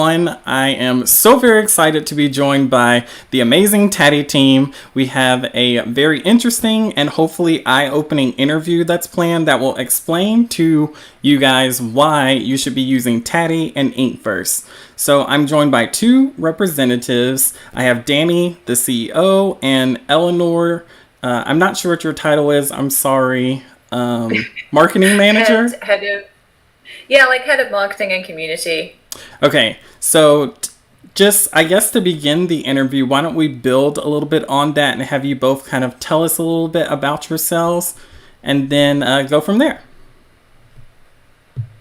I am so very excited to be joined by the amazing Taddy Team. We have a very interesting and hopefully eye-opening interview that's planned that will explain to you guys why you should be using Taddy and Inkverse. So I'm joined by two representatives. I have Danny, the CEO, and Eleanor. I'm not sure what your title is. I'm sorry. Marketing manager? Head of marketing and community. Okay, so just, I guess, to begin the interview, why don't we build a little bit on that and have you both kind of tell us a little bit about yourselves and then go from there.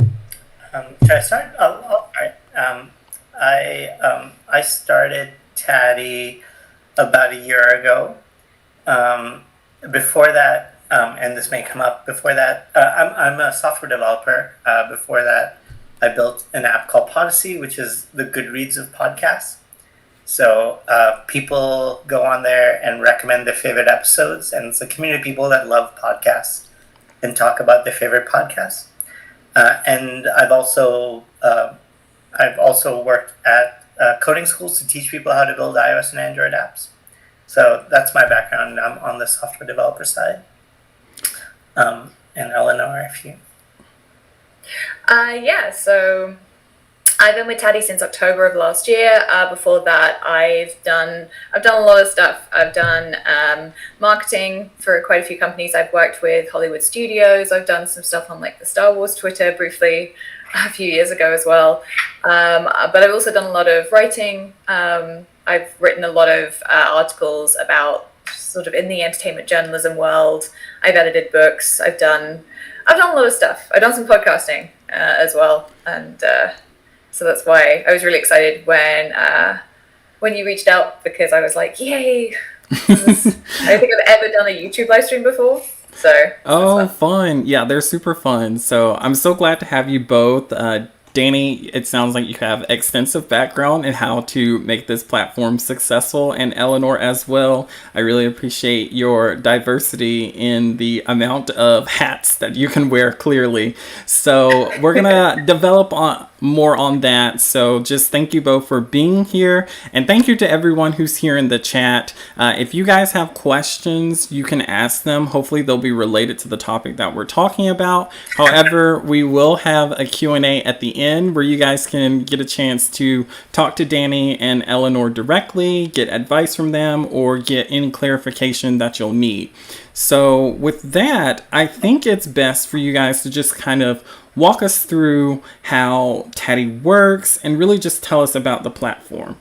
Should I start? All right. I started Taddy about a year ago. Before that, and this may come up, before that, I'm a software developer. Before that, I built an app called Podyssey, which is the Goodreads of podcasts. So people go on there and recommend their favorite episodes, and it's a community of people that love podcasts and talk about their favorite podcasts. And I've also worked at coding schools to teach people how to build iOS and Android apps. So that's my background. I'm on the software developer side. And Eleanor, if you... So I've been with Taddy since October of last year. Before that, I've done a lot of stuff. I've done marketing for quite a few companies. I've worked with Hollywood studios. I've done some stuff on like the Star Wars Twitter briefly a few years ago as well. But I've also done a lot of writing. I've written a lot of articles about sort of in the entertainment journalism world. I've edited books. I've done a lot of stuff. I've done some podcasting as well, and so that's why I was really excited when you reached out, because I was like, yay! I don't think I've ever done a YouTube live stream before. So fun. Yeah, they're super fun. So I'm so glad to have you both. Danny, it sounds like you have extensive background in how to make this platform successful, and Eleanor as well. I really appreciate your diversity in the amount of hats that you can wear clearly. So we're gonna develop more on that. So just thank you both for being here, and thank you to everyone who's here in the chat. If you guys have questions, you can ask them. Hopefully they'll be related to the topic that we're talking about. However, we will have a Q&A at the end where you guys can get a chance to talk to Danny and Eleanor directly, get advice from them, or get any clarification that you'll need. So with that, I think it's best for you guys to just kind of walk us through how Taddy works and really just tell us about the platform.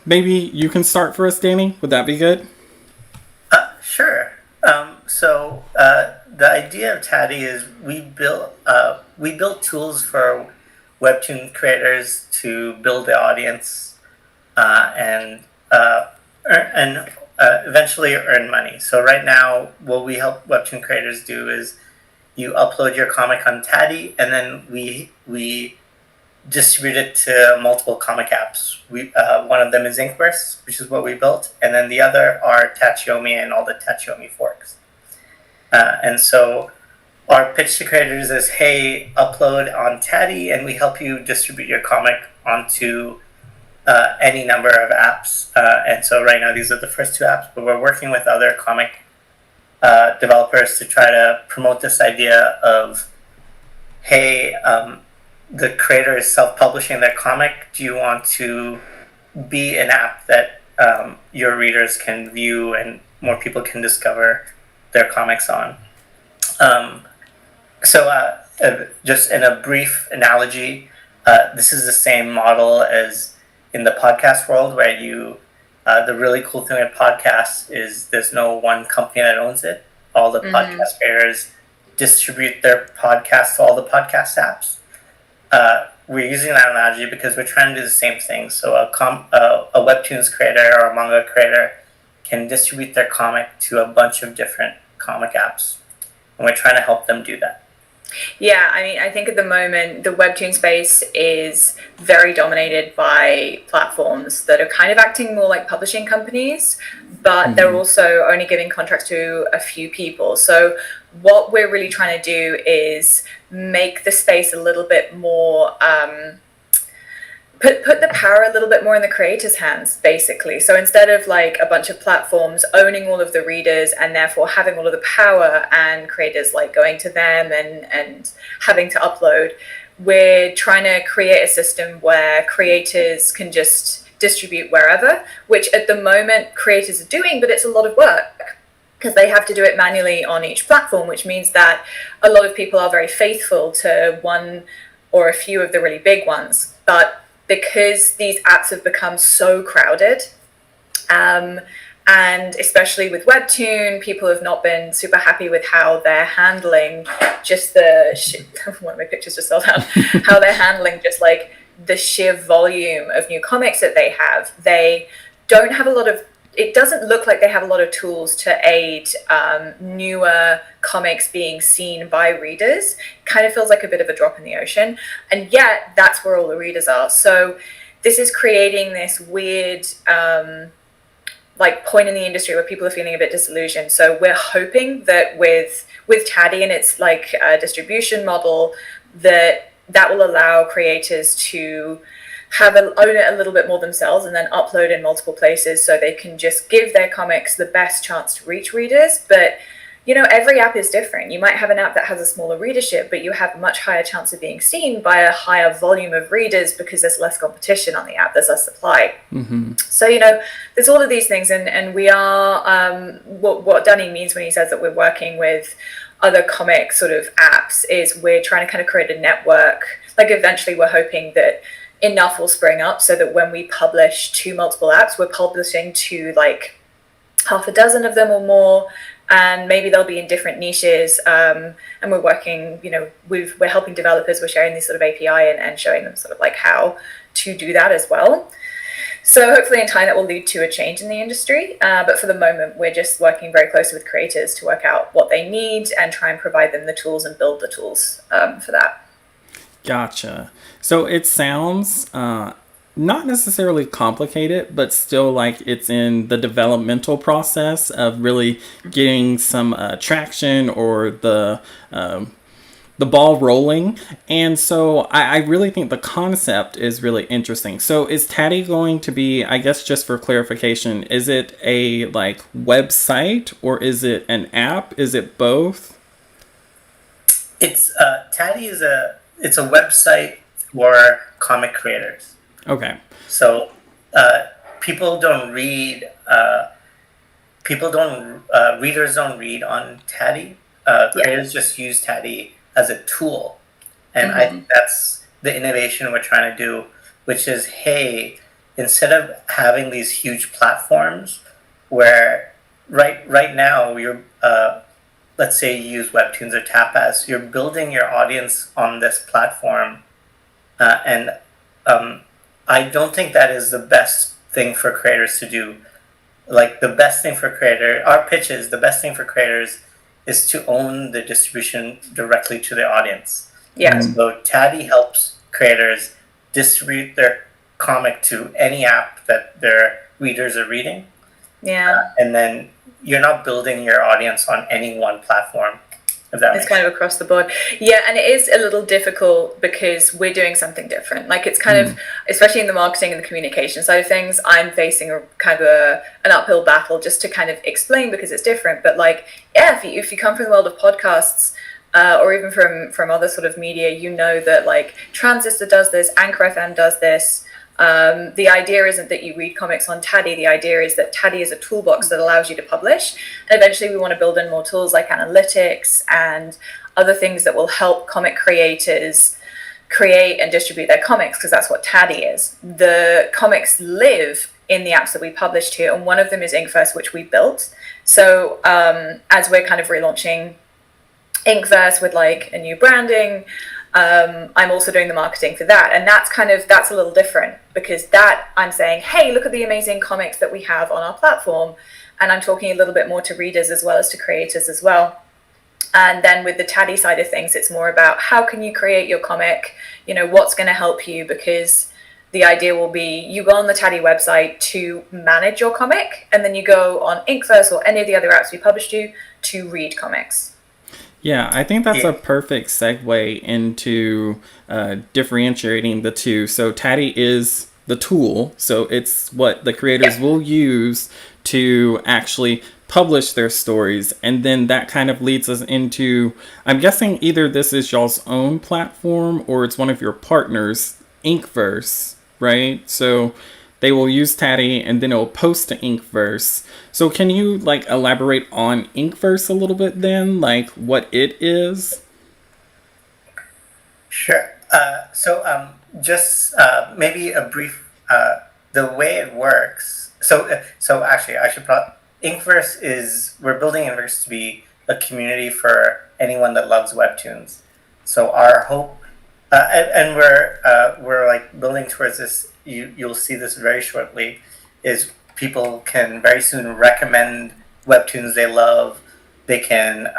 Maybe you can start for us, Danny. Would that be good? Sure. So the idea of Taddy is we built tools for Webtoon creators to build the audience and eventually earn money. So right now, what we help Webtoon creators do is you upload your comic on Taddy, and then we distribute it to multiple comic apps. One of them is Inkverse, which is what we built, and then the other are Tachiyomi and all the Tachiyomi forks. And so our pitch to creators is, hey, upload on Taddy, and we help you distribute your comic onto any number of apps. And so right now, these are the first two apps, but we're working with other comic developers to try to promote this idea of, hey, the creator is self-publishing their comic. Do you want to be an app that your readers can view and more people can discover their comics on? Just in a brief analogy, this is the same model as in the podcast world, where the really cool thing with podcasts is there's no one company that owns it. All the podcast creators distribute their podcasts to all the podcast apps. We're using that analogy because we're trying to do the same thing. So a Webtoons creator or a manga creator can distribute their comic to a bunch of different comic apps, and we're trying to help them do that. Yeah, I mean, I think at the moment the Webtoon space is very dominated by platforms that are kind of acting more like publishing companies, but they're also only giving contracts to a few people. So what we're really trying to do is make the space a little bit more put the power a little bit more in the creators' hands, basically. So instead of like a bunch of platforms owning all of the readers and therefore having all of the power and creators like going to them and having to upload, we're trying to create a system where creators can just distribute wherever, which at the moment creators are doing, but it's a lot of work because they have to do it manually on each platform, which means that a lot of people are very faithful to one or a few of the really big ones. But because these apps have become so crowded, and especially with Webtoon, people have not been super happy with how they're handling just one of my pictures just fell down, how they're handling just like the sheer volume of new comics that they have. They don't have a lot of, it doesn't look like they have a lot of tools to aid newer comics being seen by readers. Kind of feels like a bit of a drop in the ocean. And yet that's where all the readers are. So this is creating this weird like point in the industry where people are feeling a bit disillusioned. So we're hoping that with Taddy and its like distribution model, that will allow creators to own it a little bit more themselves and then upload in multiple places so they can just give their comics the best chance to reach readers. But you know, every app is different. You might have an app that has a smaller readership, but you have a much higher chance of being seen by a higher volume of readers because there's less competition on the app, there's less supply. Mm-hmm. So, you know, there's all of these things, and we are, what Danny means when he says that we're working with other comic sort of apps is we're trying to kind of create a network. Like eventually we're hoping that enough will spring up so that when we publish to multiple apps, we're publishing to like half a dozen of them or more, and maybe they'll be in different niches, and we're working, you know, we're helping developers, we're sharing this sort of API and showing them sort of like how to do that as well. So hopefully in time that will lead to a change in the industry, but for the moment we're just working very closely with creators to work out what they need and try and provide them the tools and build the tools for that. Gotcha. So it sounds not necessarily complicated, but still like it's in the developmental process of really getting some traction or the ball rolling. And so I really think the concept is really interesting. So is Taddy going to be, I guess just for clarification, is it a like website or is it an app? Is it both? It's Taddy is it's a website for comic creators. Okay. So people don't read. Readers don't read on Taddy. Creators just use Taddy as a tool, and I think that's the innovation we're trying to do, which is, hey, instead of having these huge platforms where right now you're let's say you use Webtoons or Tapas, you're building your audience on this platform, and I don't think that is the best thing for creators to do. Like the best thing for our pitch is the best thing for creators is to own the distribution directly to their audience. Yeah. So Taddy helps creators distribute their comic to any app that their readers are reading. Yeah. And then you're not building your audience on any one platform. If that it's kind of across the board. Yeah, and it is a little difficult because we're doing something different. Like it's kind of, especially in the marketing and the communication side of things, I'm facing a kind of an uphill battle just to kind of explain because it's different. But like, yeah, if you come from the world of podcasts, or even from other sort of media, you know that like Transistor does this, Anchor FM does this. The idea isn't that you read comics on Taddy. The idea is that Taddy is a toolbox that allows you to publish. And eventually we want to build in more tools like analytics and other things that will help comic creators create and distribute their comics, because that's what Taddy is. The comics live in the apps that we publish to, and one of them is Inkverse, which we built. So as we're kind of relaunching Inkverse with like a new branding, I'm also doing the marketing for that, and that's a little different because that I'm saying, hey, look at the amazing comics that we have on our platform, and I'm talking a little bit more to readers as well as to creators as well. And then with the Taddy side of things, it's more about how can you create your comic, you know, what's going to help you, because the idea will be you go on the Taddy website to manage your comic, and then you go on Inkverse or any of the other apps we publish to read comics. Yeah, I think that's Yeah. a perfect segue into differentiating the two. So Taddy is the tool, so it's what the Yeah. creators will use to actually publish their stories, and then that kind of leads us into, I'm guessing either this is y'all's own platform or it's one of your partners, Inkverse, right? So they will use Taddy and then it will post to Inkverse. So can you like elaborate on Inkverse a little bit then, like what it is? Sure. Just maybe a brief. The way it works. So actually, I should probably. Inkverse is we're building Inkverse to be a community for anyone that loves webtoons. So our hope, and we're like building towards this. You'll see this very shortly. Is people can very soon recommend webtoons they love. They can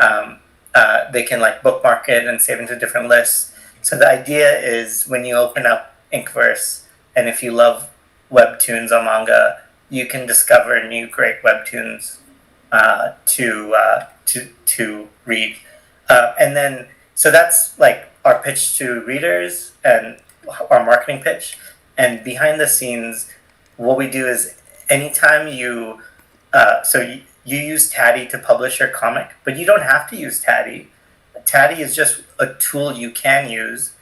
like bookmark it and save into different lists. So the idea is when you open up Inkverse, and if you love webtoons or manga, you can discover new great webtoons to read, and then so that's like our pitch to readers and our marketing pitch. And behind the scenes, what we do is anytime you use Taddy to publish your comic, but you don't have to use Taddy. Taddy is just a tool you can use.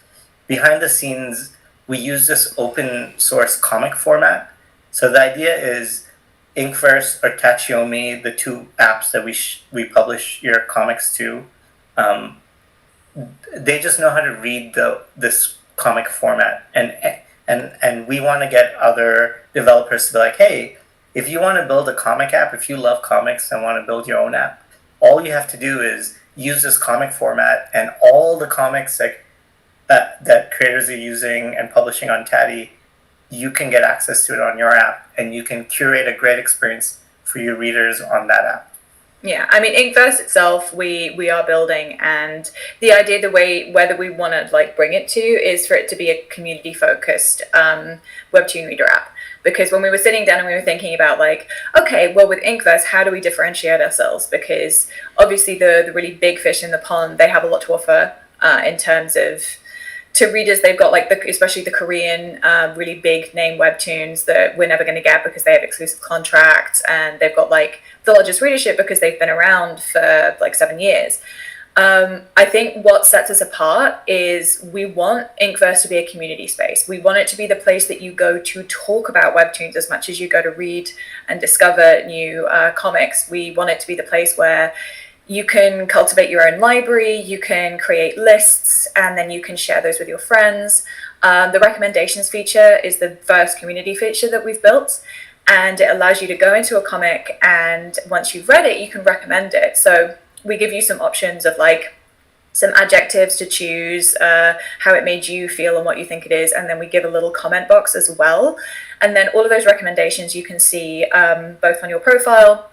Behind the scenes, we use this open source comic format. So the idea is Inkverse or Tachiomi, the two apps that we publish your comics to, um, they just know how to read this comic format, and we want to get other developers to be like, hey, if you want to build a comic app, if you love comics and want to build your own app, all you have to do is use this comic format, and all the comics that creators are using and publishing on Taddy, you can get access to it on your app, and you can curate a great experience for your readers on that app. Yeah, I mean, Inkverse itself, we are building, and the idea, the way whether we want to like bring it to, is for it to be a community focused webtoon reader app. Because when we were sitting down and we were thinking about like, okay, well with Inkverse, how do we differentiate ourselves? Because obviously the really big fish in the pond, they have a lot to offer in terms of to readers. They've got like especially the Korean really big name webtoons that we're never going to get because they have exclusive contracts, and they've got like the largest readership because they've been around for like 7 years. I think what sets us apart is we want Inkverse to be a community space. We want it to be the place that you go to talk about webtoons as much as you go to read and discover new comics. We want it to be the place where you can cultivate your own library, you can create lists, and then you can share those with your friends. The recommendations feature is the first community feature that we've built, and it allows you to go into a comic, and once you've read it, you can recommend it. So we give you some options of like some adjectives to choose, how it made you feel and what you think it is, and then we give a little comment box as well. And then all of those recommendations you can see both on your profile.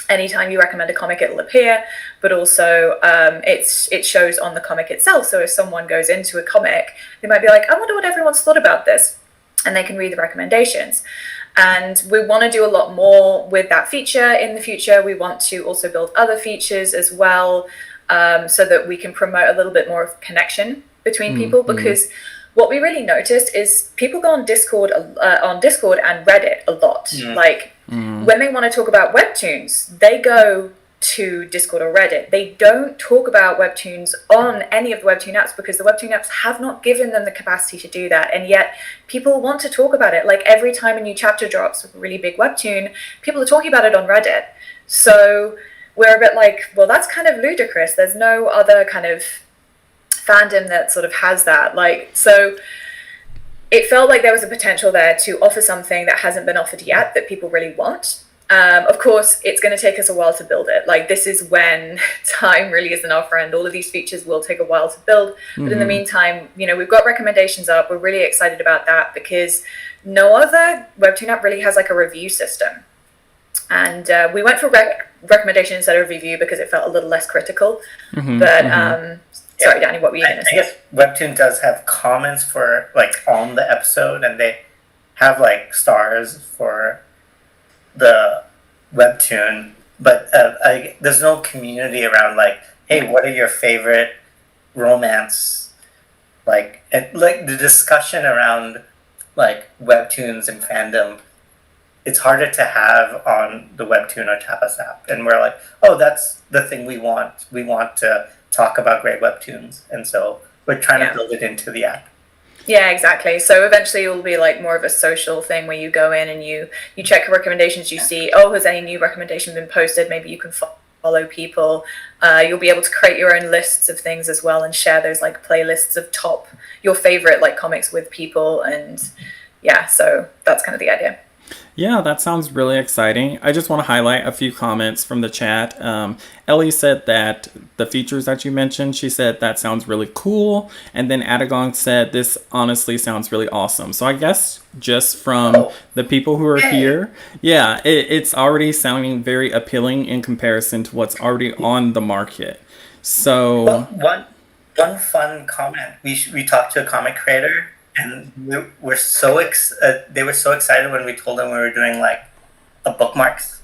Anytime you recommend a comic, it'll appear, but also it shows on the comic itself. So if someone goes into a comic, they might be like, I wonder what everyone's thought about this, and they can read the recommendations. And we want to do a lot more with that feature in the future. We want to also build other features as well, so that we can promote a little bit more of connection between people. Because what we really noticed is people go on Discord and Reddit a lot. Like when they want to talk about webtoons, they go to Discord or Reddit. They don't talk about webtoons on any of the webtoon apps because the webtoon apps have not given them the capacity to do that. And yet people want to talk about it. Like every time a new chapter drops with a really big webtoon, people are talking about it on Reddit. So we're a bit like, well, that's kind of ludicrous. There's no other kind of fandom that sort of has that. Like, so it felt like there was a potential there to offer something that hasn't been offered yet that people really want. Of course, it's going to take us a while to build it. Like, this is when time really isn't our friend. All of these features will take a while to build. But in the meantime, you know, we've got recommendations up. We're really excited about that because no other webtoon app really has like a review system. And we went for recommendation instead of review because it felt a little less critical. Sorry, Danny, what were you going to say? I guess Webtoon does have comments for like on the episode, and they have like stars for the Webtoon, but there's no community around like hey, what are your favorite romance, like, and like the discussion around like webtoons and fandom, it's harder to have on the Webtoon or Tapas app. And we're like, oh, that's the thing we want. We want to talk about great webtoons. And so we're trying to build it into the app. Yeah, exactly. So eventually it will be like more of a social thing where you go in and you check your recommendations, you see, oh, has any new recommendation been posted? Maybe you can follow people. You'll be able to create your own lists of things as well and share those like playlists of your favorite like comics with people. And yeah, so that's kind of the idea. Yeah, that sounds really exciting. I just want to highlight a few comments from the chat. Ellie said that the features that you mentioned, she said that sounds really cool. And then Adagong said this honestly sounds really awesome. So I guess just from the people who are here, yeah, it's already sounding very appealing in comparison to what's already on the market. So one fun comment, we talked to a comic creator, and they were so excited when we told them we were doing like a bookmarks.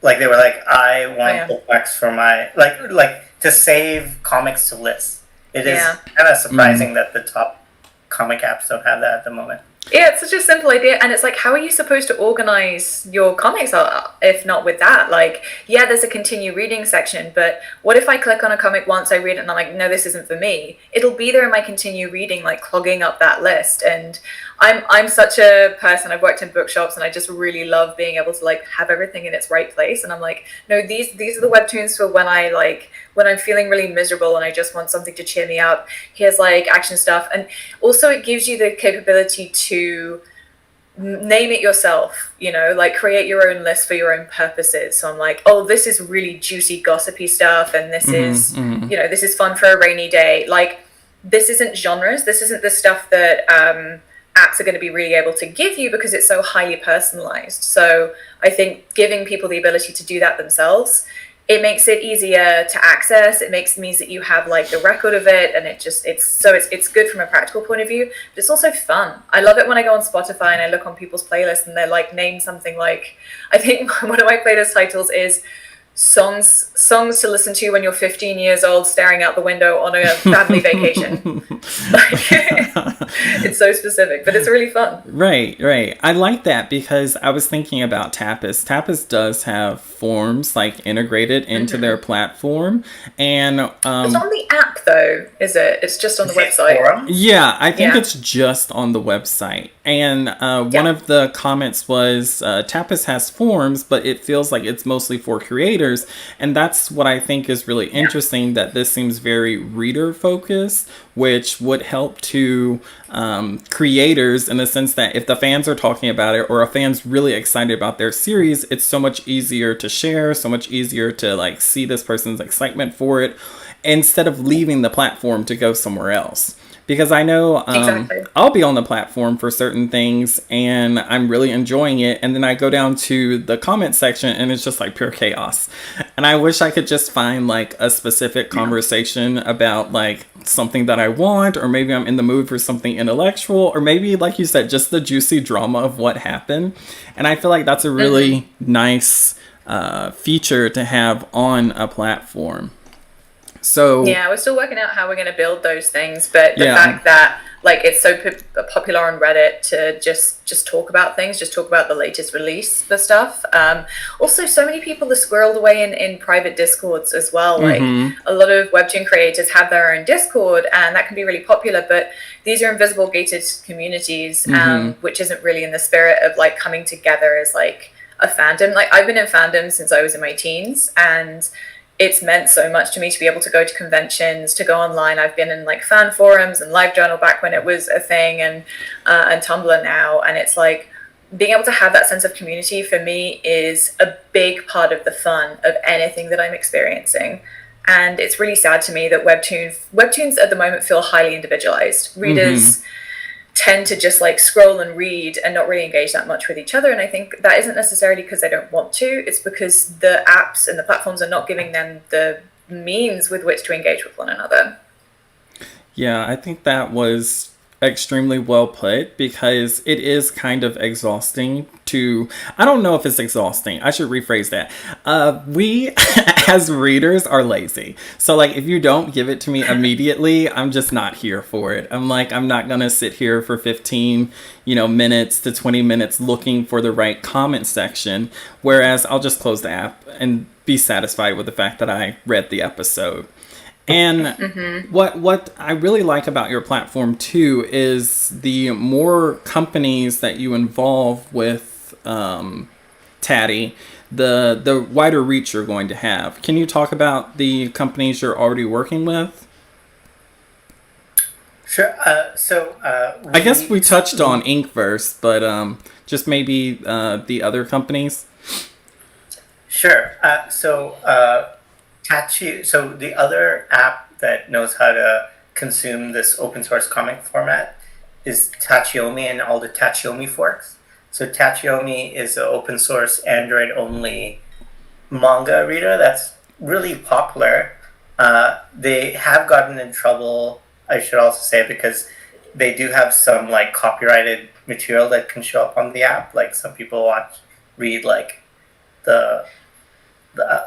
Like they were like, I want bookmarks for my like to save comics to lists. It is kind of surprising that the top comic apps don't have that at the moment. Yeah, it's such a simple idea, and it's like, how are you supposed to organize your comics if not with that? Like, yeah, there's a continue reading section, but what if I click on a comic once, I read it, and I'm like, no, this isn't for me? It'll be there in my continue reading, like clogging up that list. And I'm such a person. I've worked in bookshops, and I just really love being able to like have everything in its right place. And I'm like, no, these are the webtoons for when I'm feeling really miserable and I just want something to cheer me up. Here's like action stuff. And also it gives you the capability to name it yourself, like create your own list for your own purposes. So I'm like, oh, this is really juicy, gossipy stuff. And this is, this is fun for a rainy day. Like, this isn't genres. This isn't the stuff that apps are going to be really able to give you because it's so highly personalized. So I think giving people the ability to do that themselves, it makes it easier to access. It means that you have like the record of it, and it's good from a practical point of view, but it's also fun. I love it when I go on Spotify and I look on people's playlists and they're like named something like, I think one of my playlist titles is songs to listen to when you're 15 years old staring out the window on a family vacation. It's so specific, but it's really fun. Right. I like that because I was thinking about Tapas. Tapas does have forms like integrated into their platform, and it's on the app though, is it? It's just on the website. Forum? Yeah, I think it's just on the website. And one of the comments was Tapas has forms, but it feels like it's mostly for creators, and that's what I think is really interesting. That this seems very reader focused, which would help to creators in the sense that if the fans are talking about it or a fan's really excited about their series, it's so much easier to share, so much easier to like see this person's excitement for it instead of leaving the platform to go somewhere else. Because I know I'll be on the platform for certain things and I'm really enjoying it. And then I go down to the comment section and it's just like pure chaos. And I wish I could just find like a specific conversation about like something that I want, or maybe I'm in the mood for something intellectual, or maybe like you said, just the juicy drama of what happened. And I feel like that's a really nice feature to have on a platform. So yeah, we're still working out how we're going to build those things, but the fact that like it's so popular on Reddit to just talk about things, just talk about the latest release for stuff. Also, so many people are squirreled away in private discords as well. Like a lot of webtoon creators have their own Discord, and that can be really popular. But these are invisible gated communities, which isn't really in the spirit of like coming together as like a fandom. Like I've been in fandom since I was in my teens, and it's meant so much to me to be able to go to conventions, to go online. I've been in like fan forums and LiveJournal back when it was a thing, and Tumblr now. And it's like being able to have that sense of community for me is a big part of the fun of anything that I'm experiencing. And it's really sad to me that webtoons at the moment feel highly individualized. Readers tend to just like scroll and read and not really engage that much with each other. And I think that isn't necessarily because they don't want to. It's because the apps and the platforms are not giving them the means with which to engage with one another. Yeah, I think that was extremely well put, because it is kind of exhausting to, I don't know if it's exhausting, I should rephrase that. We as readers are lazy, so like if you don't give it to me immediately, I'm just not here for it. I'm like, I'm not gonna sit here for 15 minutes to 20 minutes looking for the right comment section, whereas I'll just close the app and be satisfied with the fact that I read the episode. And what I really like about your platform too is the more companies that you involve with Taddy, the wider reach you're going to have. Can you talk about the companies you're already working with? Sure. I guess we touched on Inkverse, but just maybe the other companies. Sure. Tachi. So the other app that knows how to consume this open source comic format is Tachiomi and all the Tachiomi forks. So Tachiomi is an open source Android only manga reader that's really popular. They have gotten in trouble, I should also say, because they do have some like copyrighted material that can show up on the app. Like some people read like the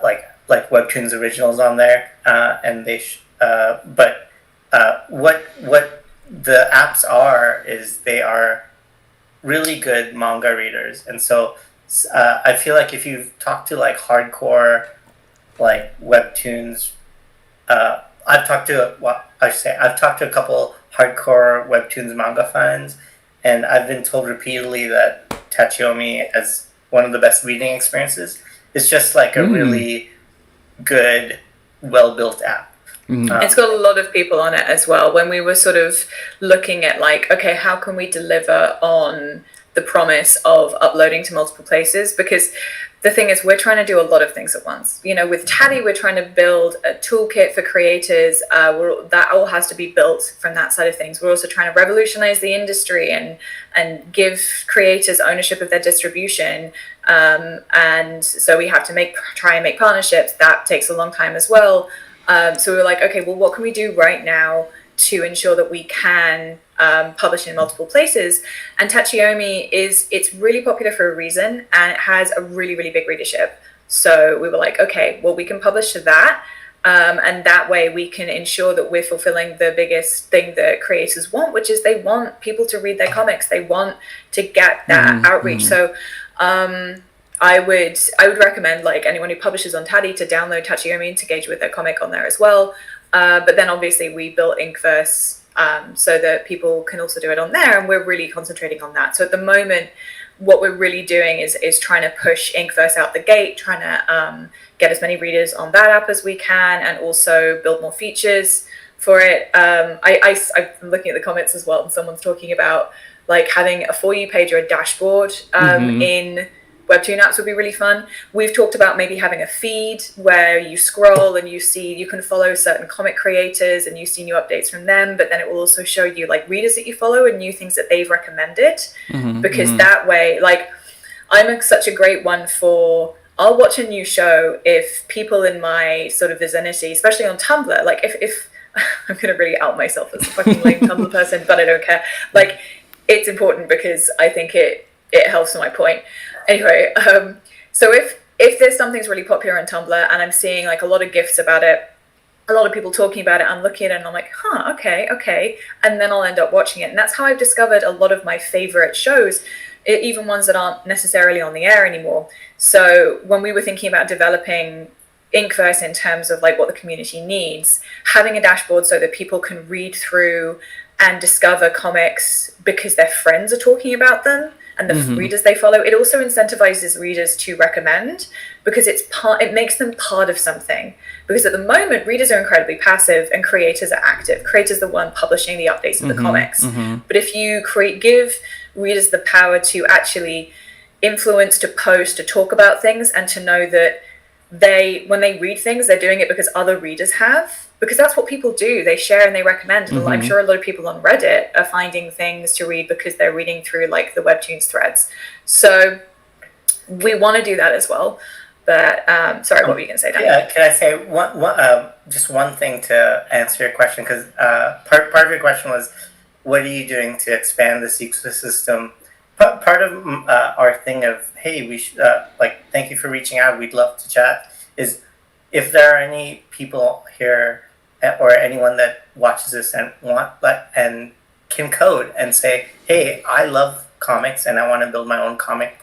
like Webtoons originals on there, and what the apps are is they are really good manga readers, and so I feel like if you've talked to like hardcore like Webtoons, I've talked to a couple hardcore Webtoons manga fans, and I've been told repeatedly that Tachiomi has one of the best reading experiences. It's just like a really good, well-built app. It's got a lot of people on it as well. When we were sort of looking at like, okay, how can we deliver on the promise of uploading to multiple places? Because the thing is, we're trying to do a lot of things at once. With Taddy, we're trying to build a toolkit for creators. That all has to be built from that side of things. We're also trying to revolutionize the industry and give creators ownership of their distribution. And so we have to try and make partnerships. That takes a long time as well. So we were like, okay, well, what can we do right now to ensure that we can publish in multiple places? And Tachiomi it's really popular for a reason, and it has a really, really big readership. So we were like, okay, well, we can publish to that. And that way we can ensure that we're fulfilling the biggest thing that creators want, which is they want people to read their comics. They want to get that outreach. So I would recommend like anyone who publishes on Taddy to download Tachiomi and to engage with their comic on there as well. But then obviously we built Inkverse so that people can also do it on there, and we're really concentrating on that. So at the moment, what we're really doing is trying to push Inkverse out the gate, trying to get as many readers on that app as we can, and also build more features for it. I'm looking at the comments as well, and someone's talking about like having a For You page or a dashboard in Webtoon apps would be really fun. We've talked about maybe having a feed where you scroll and you can follow certain comic creators and you see new updates from them, but then it will also show you like readers that you follow and new things that they've recommended. Because that way, like I'm such a great one for, I'll watch a new show if people in my sort of vicinity, especially on Tumblr, like if I'm going to really out myself as a fucking lame Tumblr person, but I don't care. Like it's important because I think it helps my point. Anyway, so if there's something's really popular on Tumblr and I'm seeing like a lot of GIFs about it, a lot of people talking about it, I'm looking at it and I'm like, okay. And then I'll end up watching it. And that's how I've discovered a lot of my favorite shows, even ones that aren't necessarily on the air anymore. So when we were thinking about developing Inkverse in terms of like what the community needs, having a dashboard so that people can read through and discover comics because their friends are talking about them and the readers they follow, it also incentivizes readers to recommend because it makes them part of something. Because at the moment, readers are incredibly passive and creators are active. Creators are the one publishing the updates of the comics. But if you give readers the power to actually influence, to post, to talk about things, and to know that when they read things, they're doing it because other readers have, because that's what people do. They share and they recommend. And I'm sure a lot of people on Reddit are finding things to read because they're reading through like the Webtoons threads. So we want to do that as well. But sorry, what were you going to say, Danny? Yeah, can I say just one thing to answer your question? Because part of your question was what are you doing to expand this ecosystem? Part of our thing of, hey, we should, thank you for reaching out, we'd love to chat, is if there are any people here or anyone that watches this and and can code and say, hey, I love comics and I want to build my own comic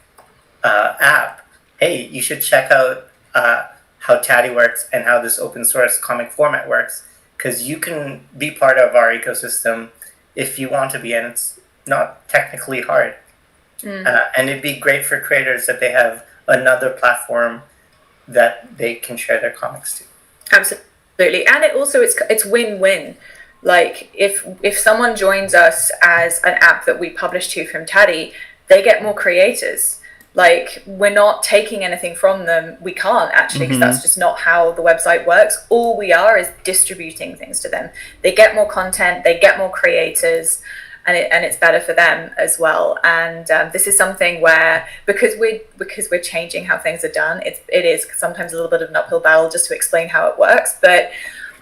app. Hey, you should check out how Taddy works and how this open source comic format works, because you can be part of our ecosystem if you want to be, and it's not technically hard. And it'd be great for creators that they have another platform that they can share their comics to. Absolutely. And it's win-win. Like if someone joins us as an app that we publish to from Taddy, they get more creators. Like, we're not taking anything from them. We can't actually, because that's just not how the website works. All we are is distributing things to them. They get more content, they get more creators, and it's better for them as well. And this is something where, because we're changing how things are done, it is sometimes a little bit of an uphill battle just to explain how it works. But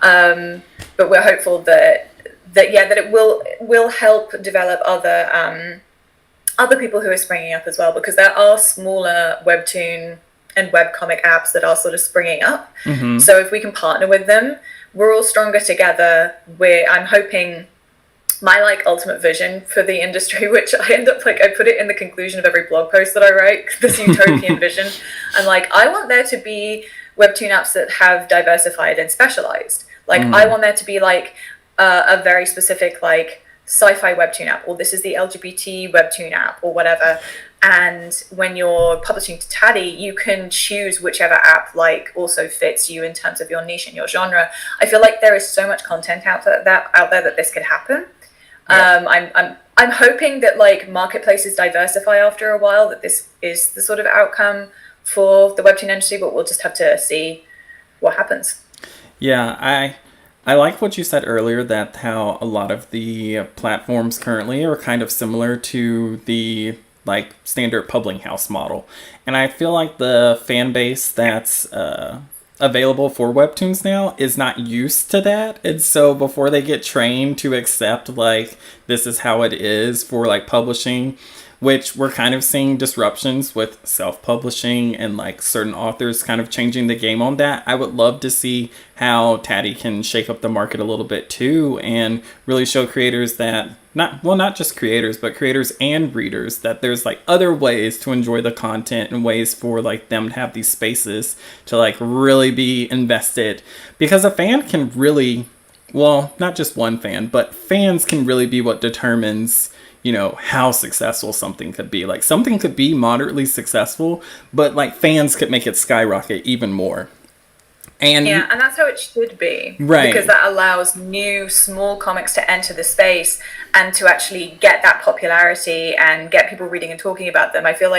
we're hopeful that it will help develop other people who are springing up as well, because there are smaller webtoon and webcomic apps that are sort of springing up. So if we can partner with them, we're all stronger together. I'm hoping my ultimate vision for the industry, which I end up I put it in the conclusion of every blog post that I write, this utopian vision. I'm I want there to be webtoon apps that have diversified and specialized. I want there to be a very specific sci-fi webtoon app, or this is the LGBT webtoon app, or whatever. And when you're publishing to Taddy, you can choose whichever app also fits you in terms of your niche and your genre. I feel like there is so much content out there that this could happen. Yeah. I'm hoping that marketplaces diversify after a while, that this is the sort of outcome for the webtoon industry, but we'll just have to see what happens. Yeah, I like what you said earlier, that how a lot of the platforms currently are kind of similar to the standard publishing house model. And I feel like the fan base that's available for webtoons now is not used to that. And so before they get trained to accept this is how it is for publishing, which we're kind of seeing disruptions with self-publishing and certain authors kind of changing the game on that. I would love to see how Taddy can shake up the market a little bit too, and really show creators that not just creators, but creators and readers, that there's other ways to enjoy the content and ways for them to have these spaces to really be invested, because a fan can really, well, not just one fan, but fans can really be what determines how successful something could be. Something could be moderately successful, but fans could make it skyrocket even more. And and that's how it should be, right? Because that allows new small comics to enter the space and to actually get that popularity and get people reading and talking about them. I feel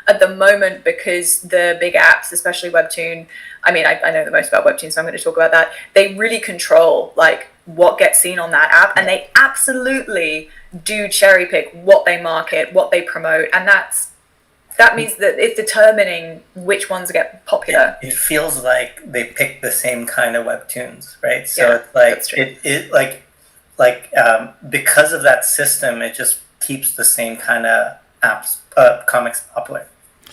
at the moment, because the big apps, especially Webtoon, I know the most about Webtoon, so I'm going to talk about that. They really control what gets seen on that app, and they absolutely do cherry pick what they market, what they promote, and that means that it's determining which ones get popular. It feels like they pick the same kind of webtoons, right? So because of that system, it just keeps the same kind of apps, comics popular.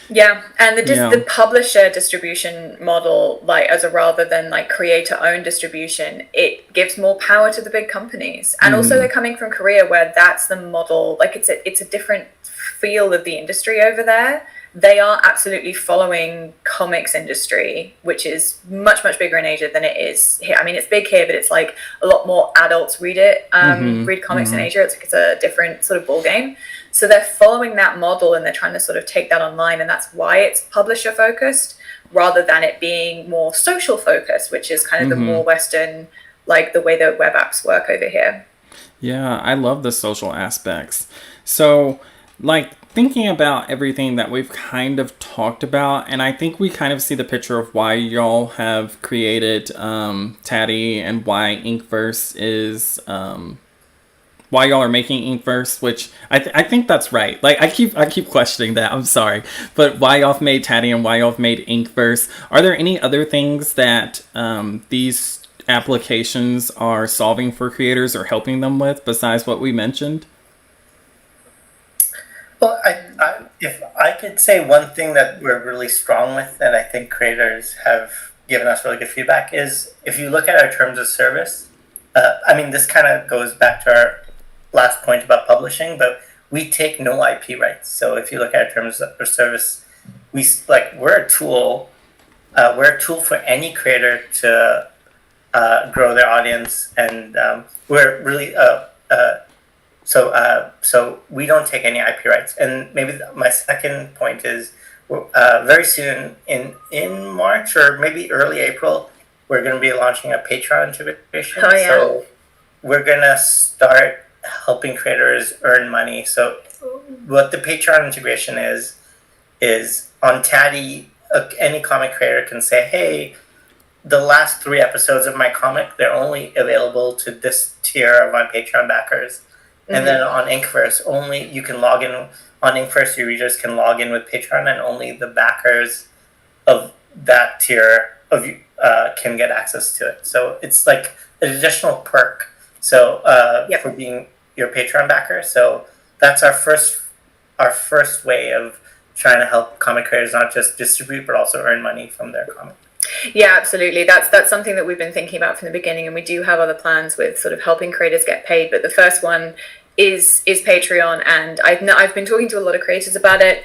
Yeah, and the publisher distribution model, as a rather than creator-owned distribution, it gives more power to the big companies. And also they're coming from Korea, where that's the model. It's a different feel of the industry over there. They are absolutely following comics industry, which is much, much bigger in Asia than it is here. It's big here, but it's a lot more adults read it, read comics in Asia. It's a different sort of ball game. So they're following that model, and they're trying to sort of take that online, and that's why it's publisher focused rather than it being more social focused, which is kind of the more Western, the way that web apps work over here. Yeah, I love the social aspects. So thinking about everything that we've kind of talked about, and I think we kind of see the picture of why y'all have created Taddy, and why Inkverse is why y'all are making Inkverse, which I think that's right. I keep questioning that. I'm sorry, but why y'all have made Taddy and why y'all have made Inkverse. Are there any other things that these applications are solving for creators or helping them with besides what we mentioned? Well, if I could say one thing that we're really strong with that I think creators have given us really good feedback is if you look at our terms of service, I mean, this kind of goes back to our last point about publishing, but we take no IP rights. So if you look at our terms of service, we're a tool. We're a tool for any creator to grow their audience, and we're really so we don't take any IP rights. And maybe my second point is very soon in March or maybe early April, we're going to be launching a Patreon integration. Oh, yeah. So we're going to start helping creators earn money. So what the Patreon integration is on Taddy, any comic creator can say, hey, the last 3 episodes of my comic, they're only available to this tier of my Patreon backers. And then on Inkverse, only you can log in on Inkverse. Your readers can log in with Patreon, and only the backers of that tier of you can get access to it. So it's like an additional perk. So for being your Patreon backer. So that's our first way of trying to help comic creators not just distribute but also earn money from their comic. Yeah, absolutely. That's something that we've been thinking about from the beginning, and we do have other plans with sort of helping creators get paid. But the first one is Patreon, and I've been talking to a lot of creators about it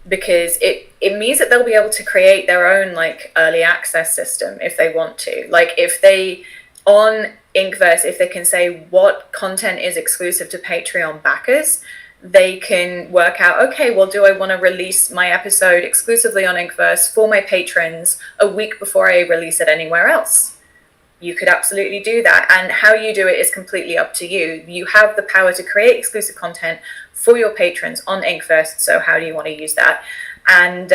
because it means that they'll be able to create their own like early access system if they want to. Like if they on Inkverse, if they can say what content is exclusive to Patreon backers, they can work out, okay, well, do I want to release my episode exclusively on Inkverse for my patrons a week before I release it anywhere else? You could absolutely do that. And how you do it is completely up to you. You have the power to create exclusive content for your patrons on Inkverse. So how do you want to use that? And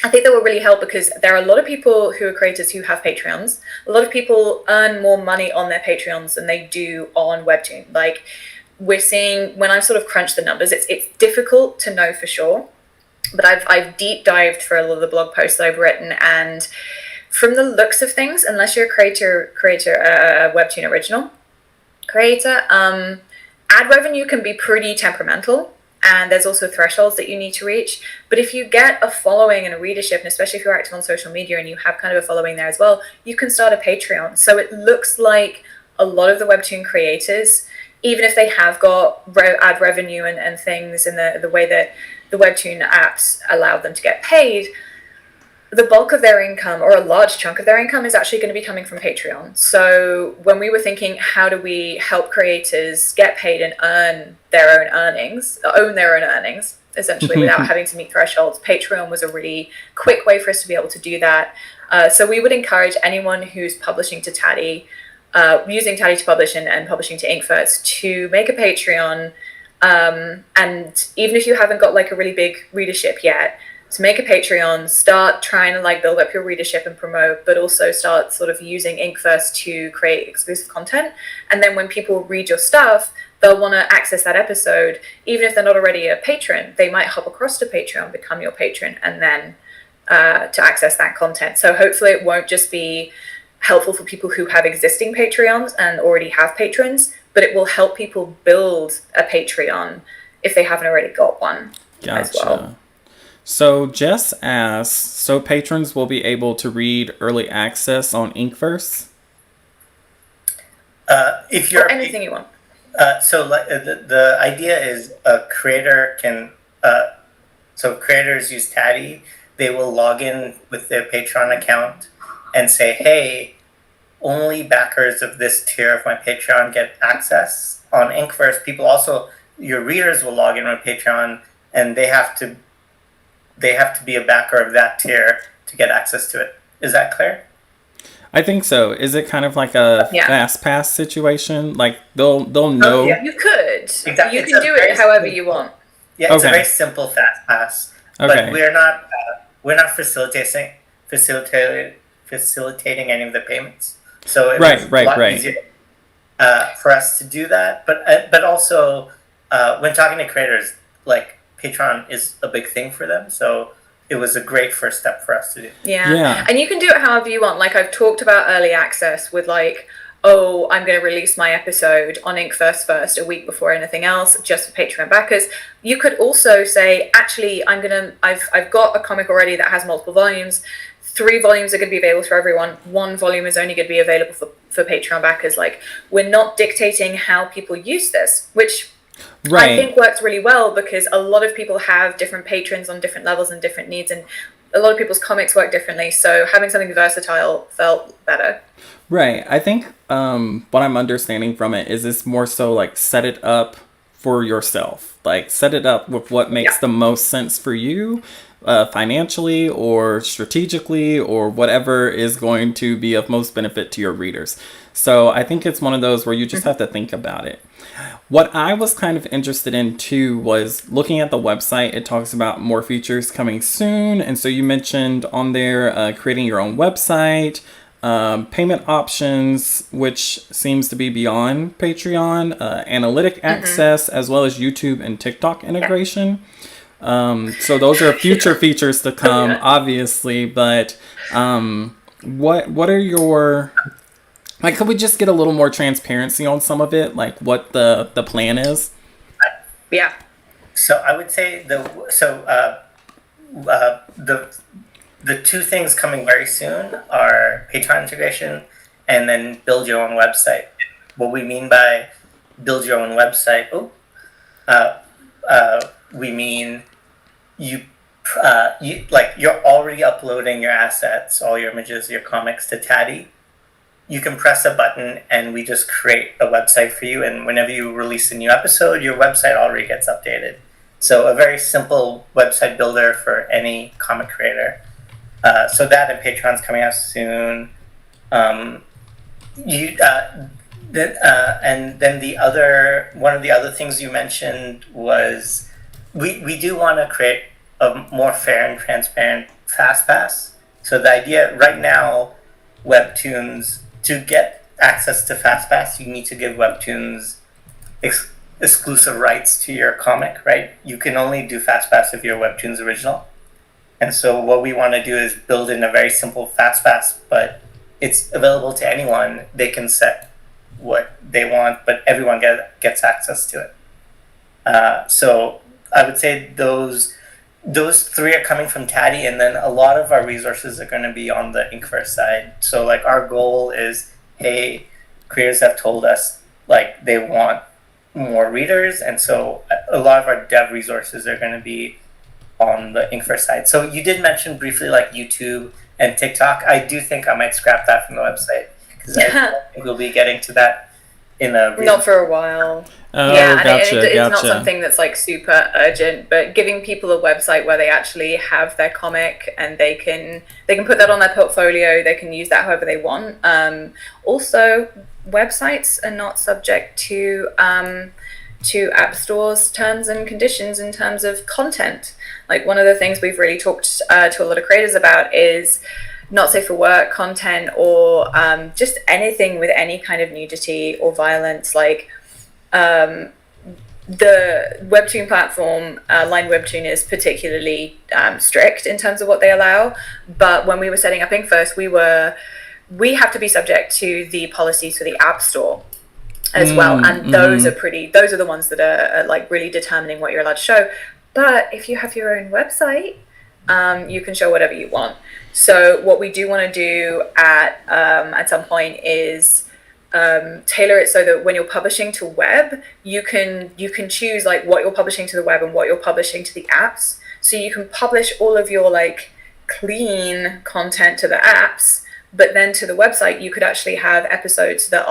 I think that will really help because there are a lot of people who are creators who have Patreons. A lot of people earn more money on their Patreons than they do on Webtoon. Like, we're seeing, when I sort of crunch the numbers, it's difficult to know for sure, but I've deep dived for a lot of the blog posts that I've written, and from the looks of things, unless you're a Webtoon original creator, ad revenue can be pretty temperamental, and there's also thresholds that you need to reach. But if you get a following and a readership, and especially if you're active on social media and you have kind of a following there as well, you can start a Patreon. So it looks like a lot of the Webtoon creators, even if they have got ad revenue and things in the way that the Webtoon apps allow them to get paid, the bulk of their income, or a large chunk of their income, is actually going to be coming from Patreon. So when we were thinking, how do we help creators get paid and own their own earnings, essentially, without having to meet thresholds, Patreon was a really quick way for us to be able to do that. So we would encourage anyone who's publishing to Taddy, using Taddy to publish and publishing to Inkverse, to make a Patreon, and even if you haven't got like a really big readership yet, to make a Patreon, start trying to like build up your readership and promote, but also start sort of using Inkverse to create exclusive content. And then when people read your stuff, they'll want to access that episode. Even if they're not already a patron, they might hop across to Patreon, become your patron, and then to access that content. So hopefully it won't just be helpful for people who have existing Patreons and already have patrons, but it will help people build a Patreon if they haven't already got one as well. So Jess asks, so patrons will be able to read early access on Inkverse? If you're or anything you want. So the idea is a creator can, so creators use Taddy, they will log in with their Patreon account and say, hey, only backers of this tier of my Patreon get access. On Inkverse, people also, your readers will log in with Patreon, and they have to be a backer of that tier to get access to it. Is that clear? I think so. Is it kind of like a fast pass situation? Like they'll know. Oh, yeah. You could. Exactly. You can do it however you want. Yeah, it's a very simple fast pass. Okay. But we're not facilitating any of the payments. So it's a lot easier for us to do that. But also when talking to creators, like Patreon is a big thing for them. So it was a great first step for us to do. Yeah. And you can do it however you want. Like I've talked about early access with like, oh, I'm going to release my episode on Inkverse first a week before anything else, just for Patreon backers. You could also say, actually, I've got a comic already that has multiple volumes. 3 volumes are going to be available for everyone. 1 volume is only going to be available for Patreon backers. Like, we're not dictating how people use this, which I think works really well because a lot of people have different patrons on different levels and different needs, and a lot of people's comics work differently. So having something versatile felt better. Right. I think what I'm understanding from it is it's more so like set it up for yourself. Like set it up with what makes the most sense for you financially or strategically or whatever is going to be of most benefit to your readers. So I think it's one of those where you just have to think about it. What I was kind of interested in too was looking at the website. It talks about more features coming soon. And so you mentioned on there creating your own website, payment options, which seems to be beyond Patreon, analytic access, as well as YouTube and TikTok integration. So those are future features to come, obviously. But what are your... Like, could we just get a little more transparency on some of it? Like, what the plan is? Yeah. So I would say the 2 things coming very soon are Patreon integration and then build your own website. What we mean by build your own website, we mean you're already uploading your assets, all your images, your comics to Taddy. You can press a button and we just create a website for you. And whenever you release a new episode, your website already gets updated. So a very simple website builder for any comic creator. So that and Patreon's coming out soon. And then one of the other things you mentioned was we do want to create a more fair and transparent FastPass. So the idea right now, Webtoons, to get access to FastPass, you need to give Webtoons exclusive rights to your comic, right? You can only do FastPass if you're Webtoons original. And so what we want to do is build in a very simple FastPass, but it's available to anyone. They can set what they want, but everyone gets access to it. So I would say those 3 are coming from Taddy, and then a lot of our resources are going to be on the Inkverse side. So like our goal is, hey, creators have told us like they want more readers, and so a lot of our dev resources are going to be on the Inkverse side. So you did mention briefly like YouTube and TikTok. I do think I might scrap that from the website because I think we'll be getting to that in a not for a while. It's not something that's like super urgent, but giving people a website where they actually have their comic and they can put that on their portfolio, they can use that however they want. Also, websites are not subject to App Store's terms and conditions in terms of content. Like one of the things we've really talked to a lot of creators about is not safe for work content or just anything with any kind of nudity or violence. Like the Webtoon platform, Line Webtoon, is particularly strict in terms of what they allow. But when we were setting up Inkverse, we have to be subject to the policies for the App Store as well, and those are the ones that are like really determining what you're allowed to show. But if you have your own website, you can show whatever you want. So what we do want to do at some point is tailor it so that when you're publishing to web, you can choose like what you're publishing to the web and what you're publishing to the apps. So you can publish all of your like clean content to the apps, but then to the website you could actually have episodes that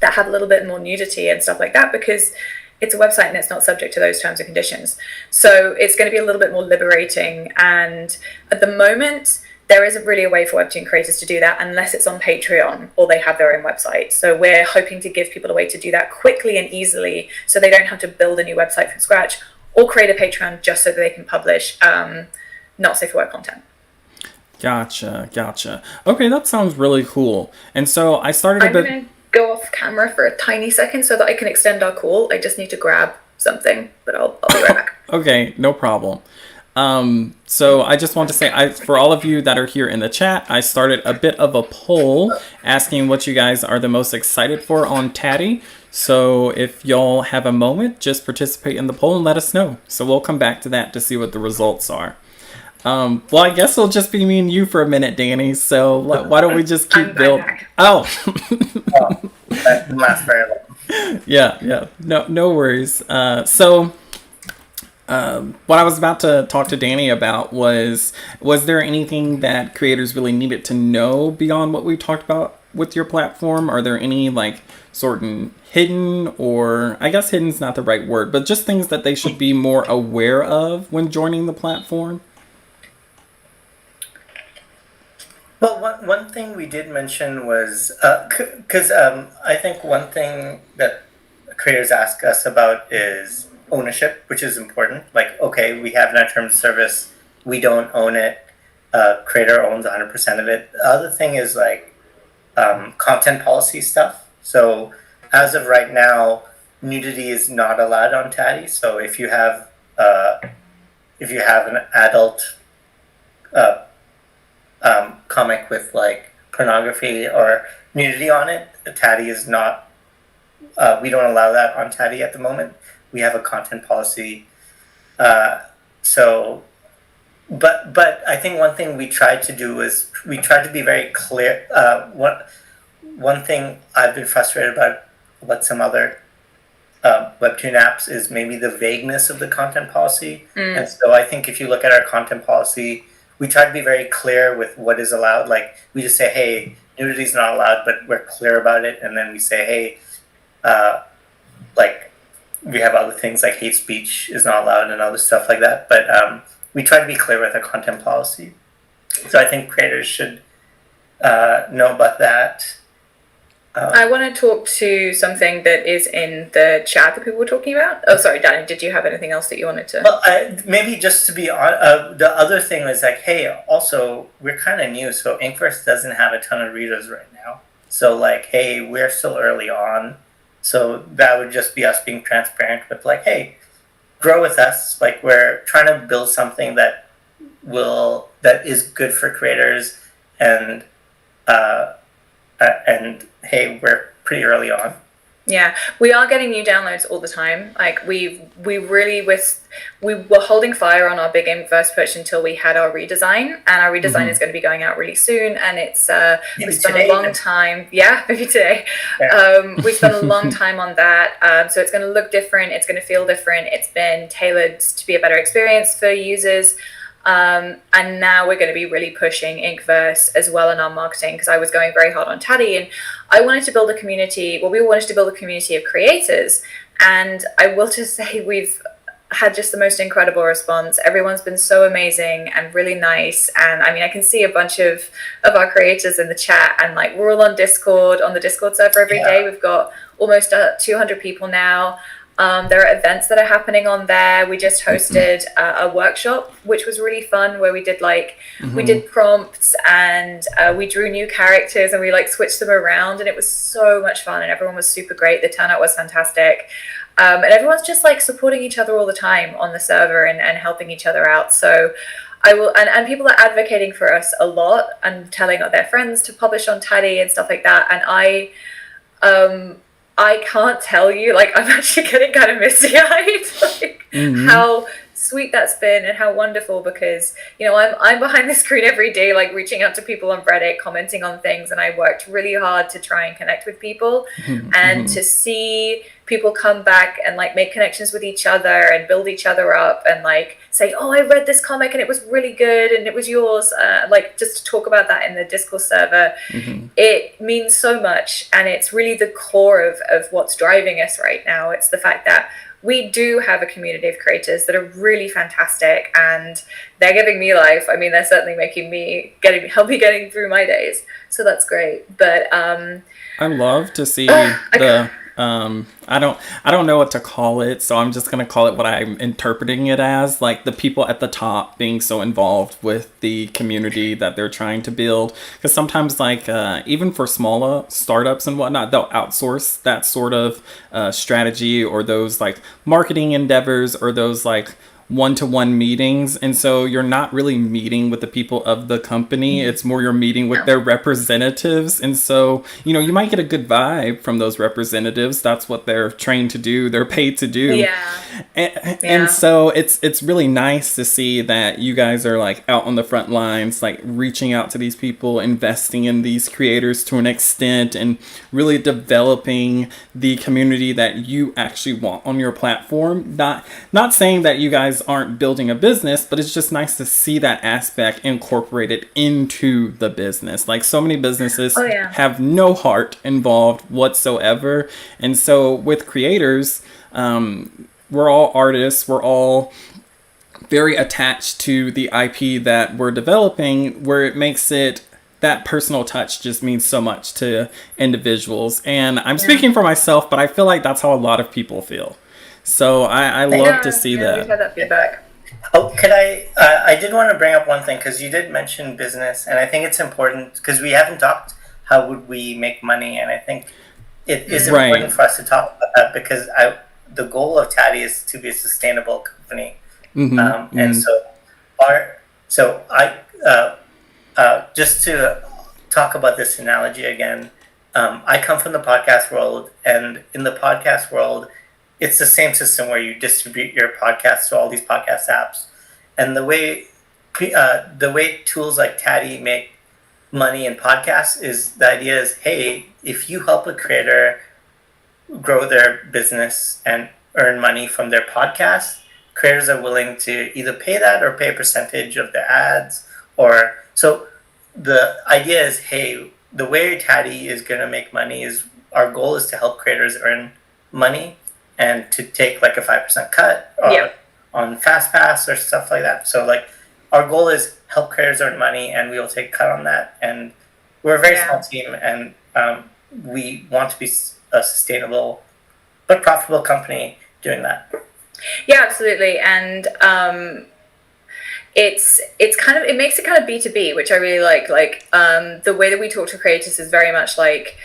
have a little bit more nudity and stuff like that, because it's a website and it's not subject to those terms and conditions. So it's going to be a little bit more liberating. And at the moment, there isn't really a way for Webtoon creators to do that unless it's on Patreon or they have their own website. So we're hoping to give people a way to do that quickly and easily so they don't have to build a new website from scratch or create a Patreon just so that they can publish not safe for work content. Gotcha. Okay, that sounds really cool. And so I started a bit... Go off camera for a tiny second so that I can extend our call. I just need to grab something, but I'll be right back. Okay, no problem. So I just want to say, for all of you that are here in the chat, I started a bit of a poll asking what you guys are the most excited for on Taddy. So if y'all have a moment, just participate in the poll and let us know. So we'll come back to that to see what the results are. Well, I guess it'll just be me and you for a minute, Danny. So why don't we just keep building? Oh, That didn't last very long. yeah. No worries. So what I was about to talk to Danny about was there anything that creators really needed to know beyond what we talked about with your platform? Are there any like certain hidden, or I guess hidden's not the right word, but just things that they should be more aware of when joining the platform? Well, one thing we did mention was because I think one thing that creators ask us about is ownership, which is important. Like, okay, we have an terms of service, we don't own it. Creator owns 100% of it. The other thing is like content policy stuff. So as of right now, nudity is not allowed on Taddy. So if you have an adult comic with like pornography or nudity on it, Taddy is not. We don't allow that on Taddy at the moment. We have a content policy. So, but I think one thing we tried to do is we tried to be very clear. One thing I've been frustrated about what some other Webtoon apps is maybe the vagueness of the content policy. And so I think if you look at our content policy, we try to be very clear with what is allowed. Like we just say, hey, nudity is not allowed, but we're clear about it. And then we say, hey, like we have other things like hate speech is not allowed and other stuff like that. But we try to be clear with our content policy. So I think creators should know about that. I want to talk to something that is in the chat that people were talking about. Oh, sorry, Danny, did you have anything else that you wanted to? Well, maybe just to be on, the other thing is like, hey, also, we're kind of new, so Inkverse doesn't have a ton of readers right now. So, like, hey, we're still early on. So that would just be us being transparent with, like, hey, grow with us. Like, we're trying to build something that is good for creators, and hey, we're pretty early on. Yeah, we are getting new downloads all the time. Like we were holding fire on our big Inkverse push until we had our redesign, and our redesign is going to be going out really soon. And it's we spent a long time. Yeah, maybe today. Yeah. We spent a long time on that. So it's going to look different. It's going to feel different. It's been tailored to be a better experience for users. And now we're going to be really pushing Inkverse as well in our marketing, because I was going very hard on Taddy, and I wanted to build a community. Well, we wanted to build a community of creators, and I will just say we've had just the most incredible response. Everyone's been so amazing and really nice. And I mean, I can see a bunch of our creators in the chat, and like we're all on the Discord server every day. We've got almost 200 people now. There are events that are happening on there. We just hosted a workshop, which was really fun, where we did we did prompts, and we drew new characters, and we like switched them around, and it was so much fun, and everyone was super great. The turnout was fantastic. And everyone's just like supporting each other all the time on the server and helping each other out. So I will, and people are advocating for us a lot and telling their friends to publish on Taddy and stuff like that. And I can't tell you, like, I'm actually getting kind of misty-eyed, like, how sweet that's been and how wonderful, because, you know, I'm behind the screen every day, like, reaching out to people on Reddit, commenting on things, and I worked really hard to try and connect with people, and to see people come back and, like, make connections with each other and build each other up and, like, say, oh, I read this comic and it was really good and it was yours, like, just to talk about that in the Discord server, it means so much, and it's really the core of what's driving us right now. It's the fact that we do have a community of creators that are really fantastic, and they're giving me life. I mean, they're certainly making me help me getting through my days, so that's great. But I love to see the I don't know what to call it, so I'm just gonna call it what I'm interpreting it as, like the people at the top being so involved with the community that they're trying to build. Because sometimes, like even for smaller startups and whatnot, they'll outsource that sort of strategy, or those like marketing endeavors, or those like one-to-one meetings, and so you're not really meeting with the people of the company. It's more you're meeting with their representatives, and so you might get a good vibe from those representatives. That's what they're trained to do, they're paid to do. And so it's really nice to see that you guys are like out on the front lines, like reaching out to these people, investing in these creators to an extent, and really developing the community that you actually want on your platform. Not saying that you guys aren't building a business, but it's just nice to see that aspect incorporated into the business. Like, so many businesses have no heart involved whatsoever. And so with creators, we're all artists, we're all very attached to the IP that we're developing, where it makes it, that personal touch just means so much to individuals. And I'm speaking for myself, but I feel like that's how a lot of people feel. So I love to see that. We've had that feedback. Oh, could I did want to bring up one thing, because you did mention business, and I think it's important, because we haven't talked how would we make money, and I think it is important for us to talk about that, because the goal of Taddy is to be a sustainable company. And so just to talk about this analogy again, I come from the podcast world, and in the podcast world, it's the same system where you distribute your podcast to all these podcast apps. And the way tools like Taddy make money in podcasts is, the idea is, hey, if you help a creator grow their business and earn money from their podcast, creators are willing to either pay that or pay a percentage of their ads. Or so the idea is, hey, the way Taddy is going to make money is, our goal is to help creators earn money and to take like a 5% cut on FastPass or stuff like that. So like, our goal is help creators earn money, and we will take a cut on that. And we're a very small team, and we want to be a sustainable but profitable company doing that. Yeah, absolutely. And it's kind of, it makes it kind of B2B, which I really like. Like, the way that we talk to creators is very much like,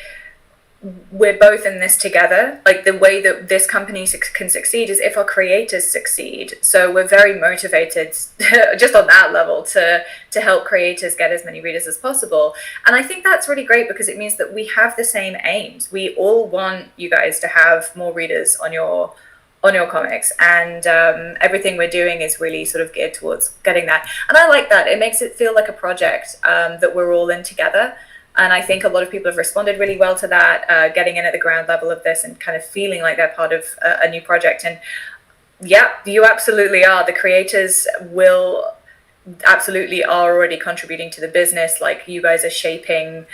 we're both in this together. Like, the way that this company can succeed is if our creators succeed. So we're very motivated just on that level to help creators get as many readers as possible. And I think that's really great, because it means that we have the same aims. We all want you guys to have more readers on your comics, and everything we're doing is really sort of geared towards getting that. And I like that. It makes it feel like a project that we're all in together. And I think a lot of people have responded really well to that, getting in at the ground level of this and kind of feeling like they're part of a new project. And yeah, you absolutely are. The creators absolutely are already contributing to the business. Like, you guys are shaping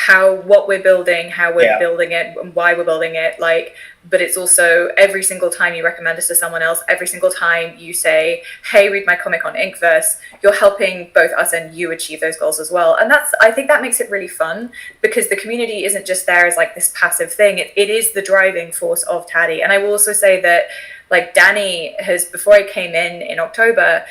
what we're building, how we're building it, and why we're building it. Like, but it's also, every single time you recommend us to someone else, every single time you say, hey, read my comic on Inkverse, you're helping both us and you achieve those goals as well. And I think that makes it really fun, because the community isn't just there as like this passive thing. It is the driving force of Taddy. And I will also say that, like, Danny has, before I came in October,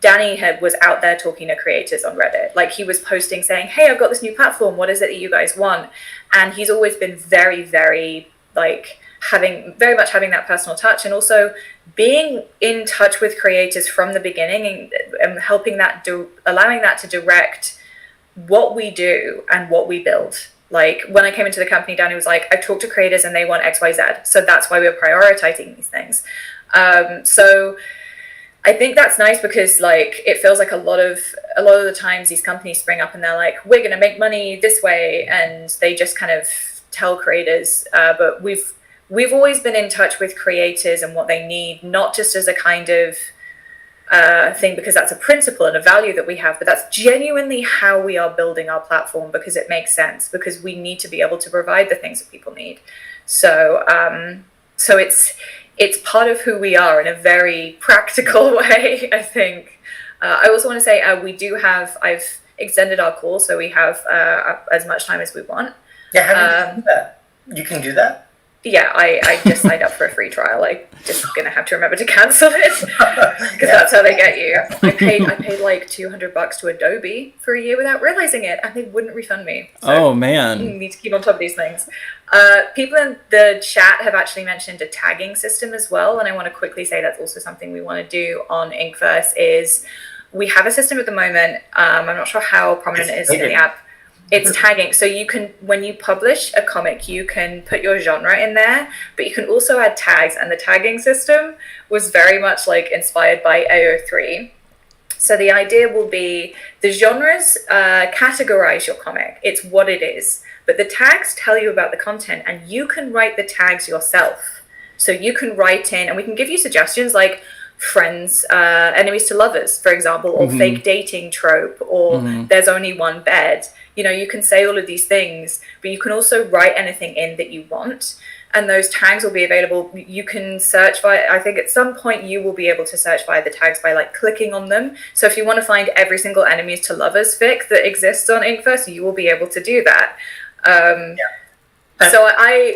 Danny was out there talking to creators on Reddit. Like, he was posting saying, hey, I've got this new platform, what is it that you guys want? And he's always been very, very, like, very much having that personal touch, and also being in touch with creators from the beginning, and helping that, allowing that to direct what we do and what we build. Like, when I came into the company, Danny was like, I've talked to creators and they want XYZ, so that's why we're prioritizing these things. So I think that's nice, because like, it feels like a lot of the times these companies spring up and they're like, we're going to make money this way, and they just kind of tell creators, but we've always been in touch with creators and what they need, not just as a kind of thing because that's a principle and a value that we have, but that's genuinely how we are building our platform, because it makes sense, because we need to be able to provide the things that people need. So it's part of who we are in a very practical way, I think. I also want to say I've extended our call, so we have as much time as we want. Yeah, how do you do that? You can do that? Yeah, I just signed up for a free trial. I'm just gonna have to remember to cancel it, because that's how they get you. I paid like $200 to Adobe for a year without realizing it, and they wouldn't refund me. So oh man, you need to keep on top of these things. People in the chat have actually mentioned a tagging system as well, and I want to quickly say that's also something we want to do on Inkverse. Is we have a system at the moment. I'm not sure how prominent it is in the app. It's tagging. So you can, when you publish a comic, you can put your genre in there, but you can also add tags. And the tagging system was very much like inspired by AO3. So the idea will be the genres categorize your comic. It's what it is. But the tags tell you about the content, and you can write the tags yourself. So you can write in, and we can give you suggestions like friends, enemies to lovers, for example, or fake dating trope, or there's only one bed. You can say all of these things, but you can also write anything in that you want. And those tags will be available. You can search by, I think at some point you will be able to search by the tags by like clicking on them. So if you want to find every single enemies to lovers fic that exists on Inkverse, you will be able to do that. So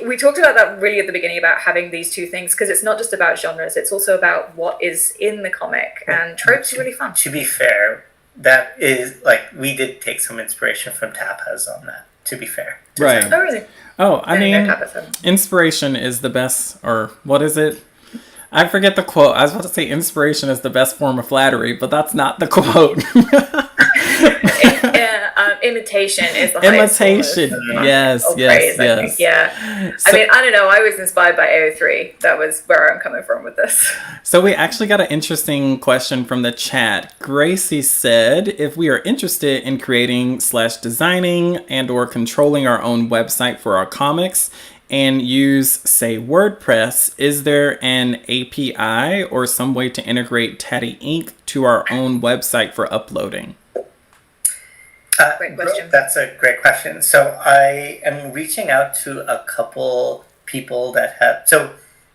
we talked about that really at the beginning about having these two things, because it's not just about genres, it's also about what is in the comic, and tropes are really fun. To be fair, that is like, we did take some inspiration from Tapas on that, to be fair. Right. Oh, really? Oh, I mean, inspiration is the best, or what is it? I forget the quote. I was about to say inspiration is the best form of flattery, but that's not the quote. Imitation is the highest imitation. Yes. Praise, I think. Yeah. So, I mean, I don't know. I was inspired by AO3. That was where I'm coming from with this. So we actually got an interesting question from the chat. Gracie said, if we are interested in creating / designing and or controlling our own website for our comics and use, say, WordPress, is there an API or some way to integrate TaddyInk to our own website for uploading? Great question. That's a great question. So I am reaching out to a couple people that have. So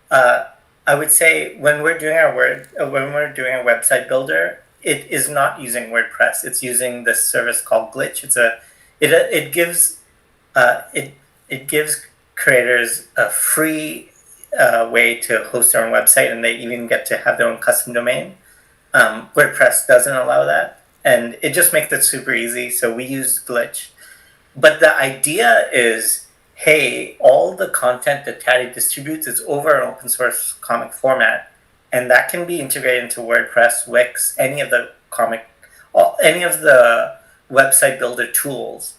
I would say when we're doing our website builder, it is not using WordPress. It's using this service called Glitch. It gives creators a free way to host their own website, and they even get to have their own custom domain. WordPress doesn't allow that. And it just makes it super easy. So we use Glitch. But the idea is, hey, all the content that Taddy distributes is over an open source comic format. And that can be integrated into WordPress, Wix, any of the website builder tools.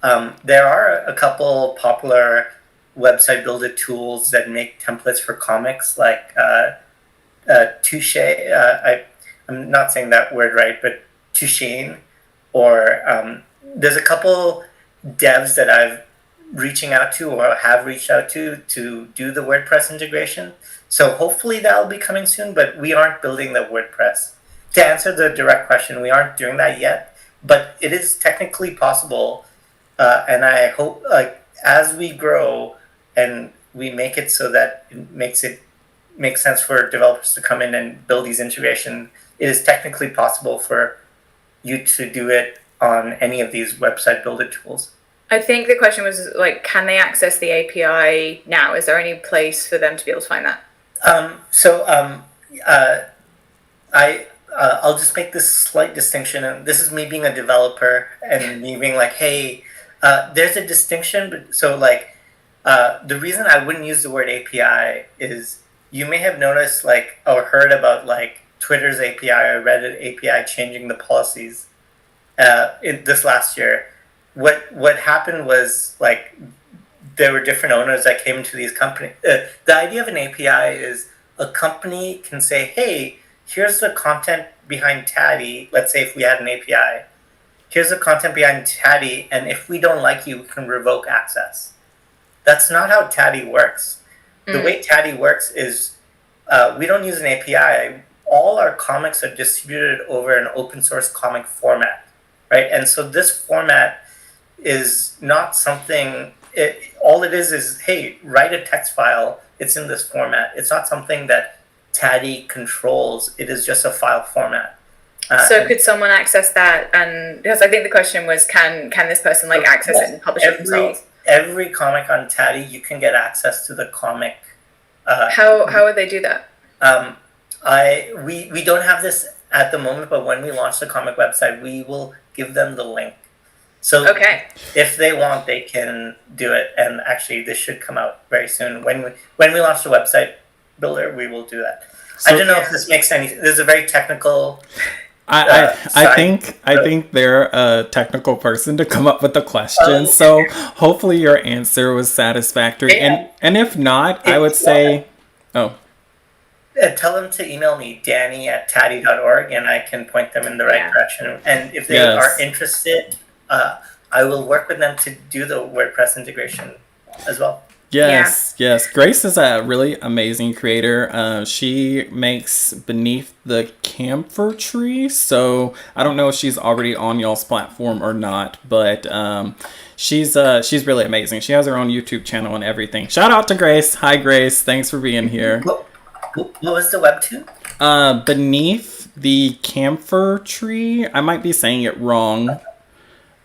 There are a couple popular website builder tools that make templates for comics, like Touche. I'm not saying that word right, but Touchane, or there's a couple devs that I've reaching out to or have reached out to do the WordPress integration. So hopefully that'll be coming soon, but we aren't building the WordPress. To answer the direct question, we aren't doing that yet, but it is technically possible. And I hope, like, as we grow and we make it so that it makes sense for developers to come in and build these integrations, it is technically possible for you to do it on any of these website builder tools. I think the question was like, can they access the API now? Is there any place for them to be able to find that? I'll just make this slight distinction, and this is me being a developer and me being like, hey, there's a distinction. But so like, the reason I wouldn't use the word API is you may have noticed like or heard about like Twitter's API or Reddit API changing the policies in this last year. What happened was like there were different owners that came into these companies. The idea of an API is a company can say, hey, here's the content behind Taddy. Let's say if we had an API, here's the content behind Taddy, and if we don't like you, we can revoke access. That's not how Taddy works. The way Taddy works is we don't use an API. All our comics are distributed over an open source comic format, right? And so this format is not something, all it is, hey, write a text file, it's in this format. It's not something that Taddy controls, it is just a file format. So could someone access that? And because I think the question was, can this person like access it and publish it themselves? Every comic on Taddy, you can get access to the comic. How would they do that? We don't have this at the moment, but when we launch the comic website, we will give them the link. So Okay. if they want, they can do it. And actually, this should come out very soon. When we launch the website builder, we will do that. I So don't know if this makes any. This is a very technical. I think they're a technical person to come up with the questions. Okay. So hopefully your answer was satisfactory. Yeah. And if not, I would say, oh, Tell them to email me, danny@taddy.org, and I can point them in the right direction. And if they Yes. are interested, I will work with them to do the WordPress integration as well. yes, yes. Grace is a really amazing creator. She makes Beneath the Camphor Tree. So I don't know if she's already on y'all's platform or not, but she's really amazing. She has her own YouTube channel and everything. Shout out to Grace. Hi, Grace. Thanks for being here. What was the webtoon? Beneath the Camphor Tree. I might be saying it wrong.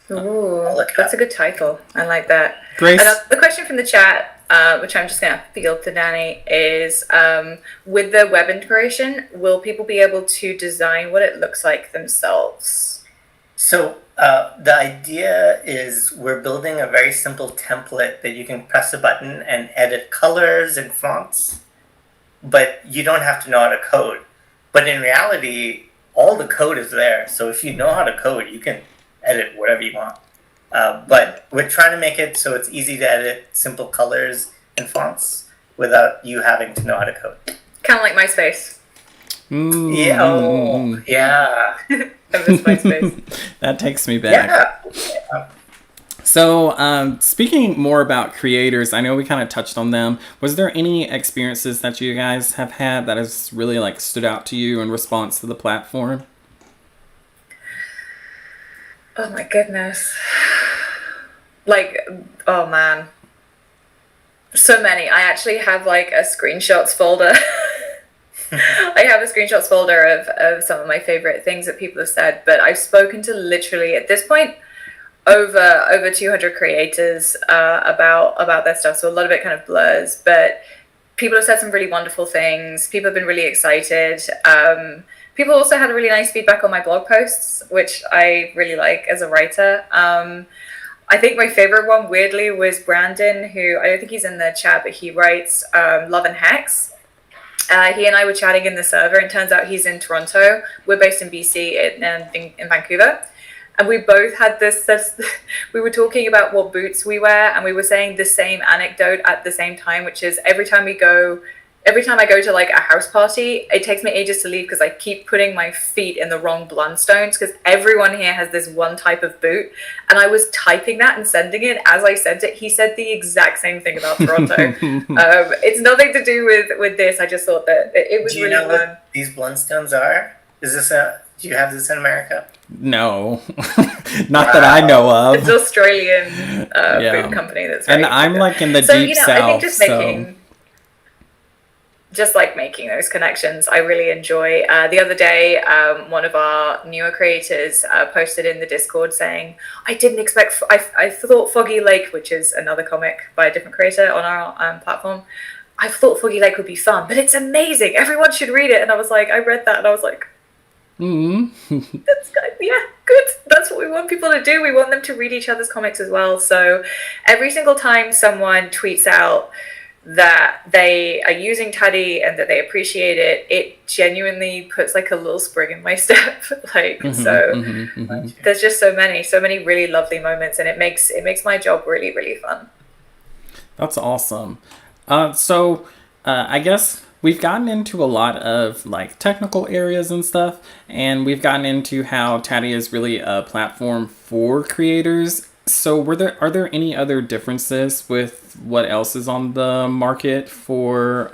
Ooh, that's a good title. I like that. Grace. And the question from the chat, which I'm just going to field to Danny, is with the web integration, will people be able to design what it looks like themselves? So the idea is we're building a very simple template that you can press a button and edit colors and fonts, but you don't have to know how to code. But in reality, all the code is there. So if you know how to code, you can edit whatever you want. But we're trying to make it so it's easy to edit simple colors and fonts without you having to know how to code. Kind of like MySpace. Yeah. Oh, yeah. I miss MySpace. That takes me back. Yeah. So, speaking more about creators, I know we kind of touched on them. Was there any experiences that you guys have had that has really like stood out to you in response to the platform? Oh my goodness. Like, oh man. So many. I actually have like a screenshots folder. I have a screenshots folder of some of my favorite things that people have said, but I've spoken to literally at this point over 200 creators about their stuff. So a lot of it kind of blurs, but people have said some really wonderful things. People have been really excited. People also had really nice feedback on my blog posts, which I really like as a writer. I think my favorite one, weirdly, was Brandon, who I don't think he's in the chat, but he writes Love and Hacks. He and I were chatting in the server, and turns out he's in Toronto. We're based in BC in Vancouver. And we both had this, we were talking about what boots we wear, and we were saying the same anecdote at the same time, which is every time I go to like a house party, it takes me ages to leave because I keep putting my feet in the wrong Blundstones because everyone here has this one type of boot. And I was typing that and sending it. As I sent it, he said the exact same thing about Toronto. It's nothing to do with this. I just thought that it was really fun. Do you know what these Blundstones are? Do you have this in America? No, not that I know of. It's an Australian boot company that's very I'm good. like in the deep south. I think just making those connections, I really enjoy. The other day, one of our newer creators posted in the Discord saying, I didn't expect, I thought Foggy Lake, which is another comic by a different creator on our platform, I thought Foggy Lake would be fun, but it's amazing. Everyone should read it. And I was like, I read that and I was like, that's good. Yeah, good. That's what we want people to do. We want them to read each other's comics as well. So every single time someone tweets out that they are using Taddy and that they appreciate it, it genuinely puts like a little spring in my step. There's just so many really lovely moments, and it makes my job really, really fun. That's awesome. I guess we've gotten into a lot of like technical areas and stuff, and we've gotten into how Taddy is really a platform for creators. So are there any other differences with what else is on the market for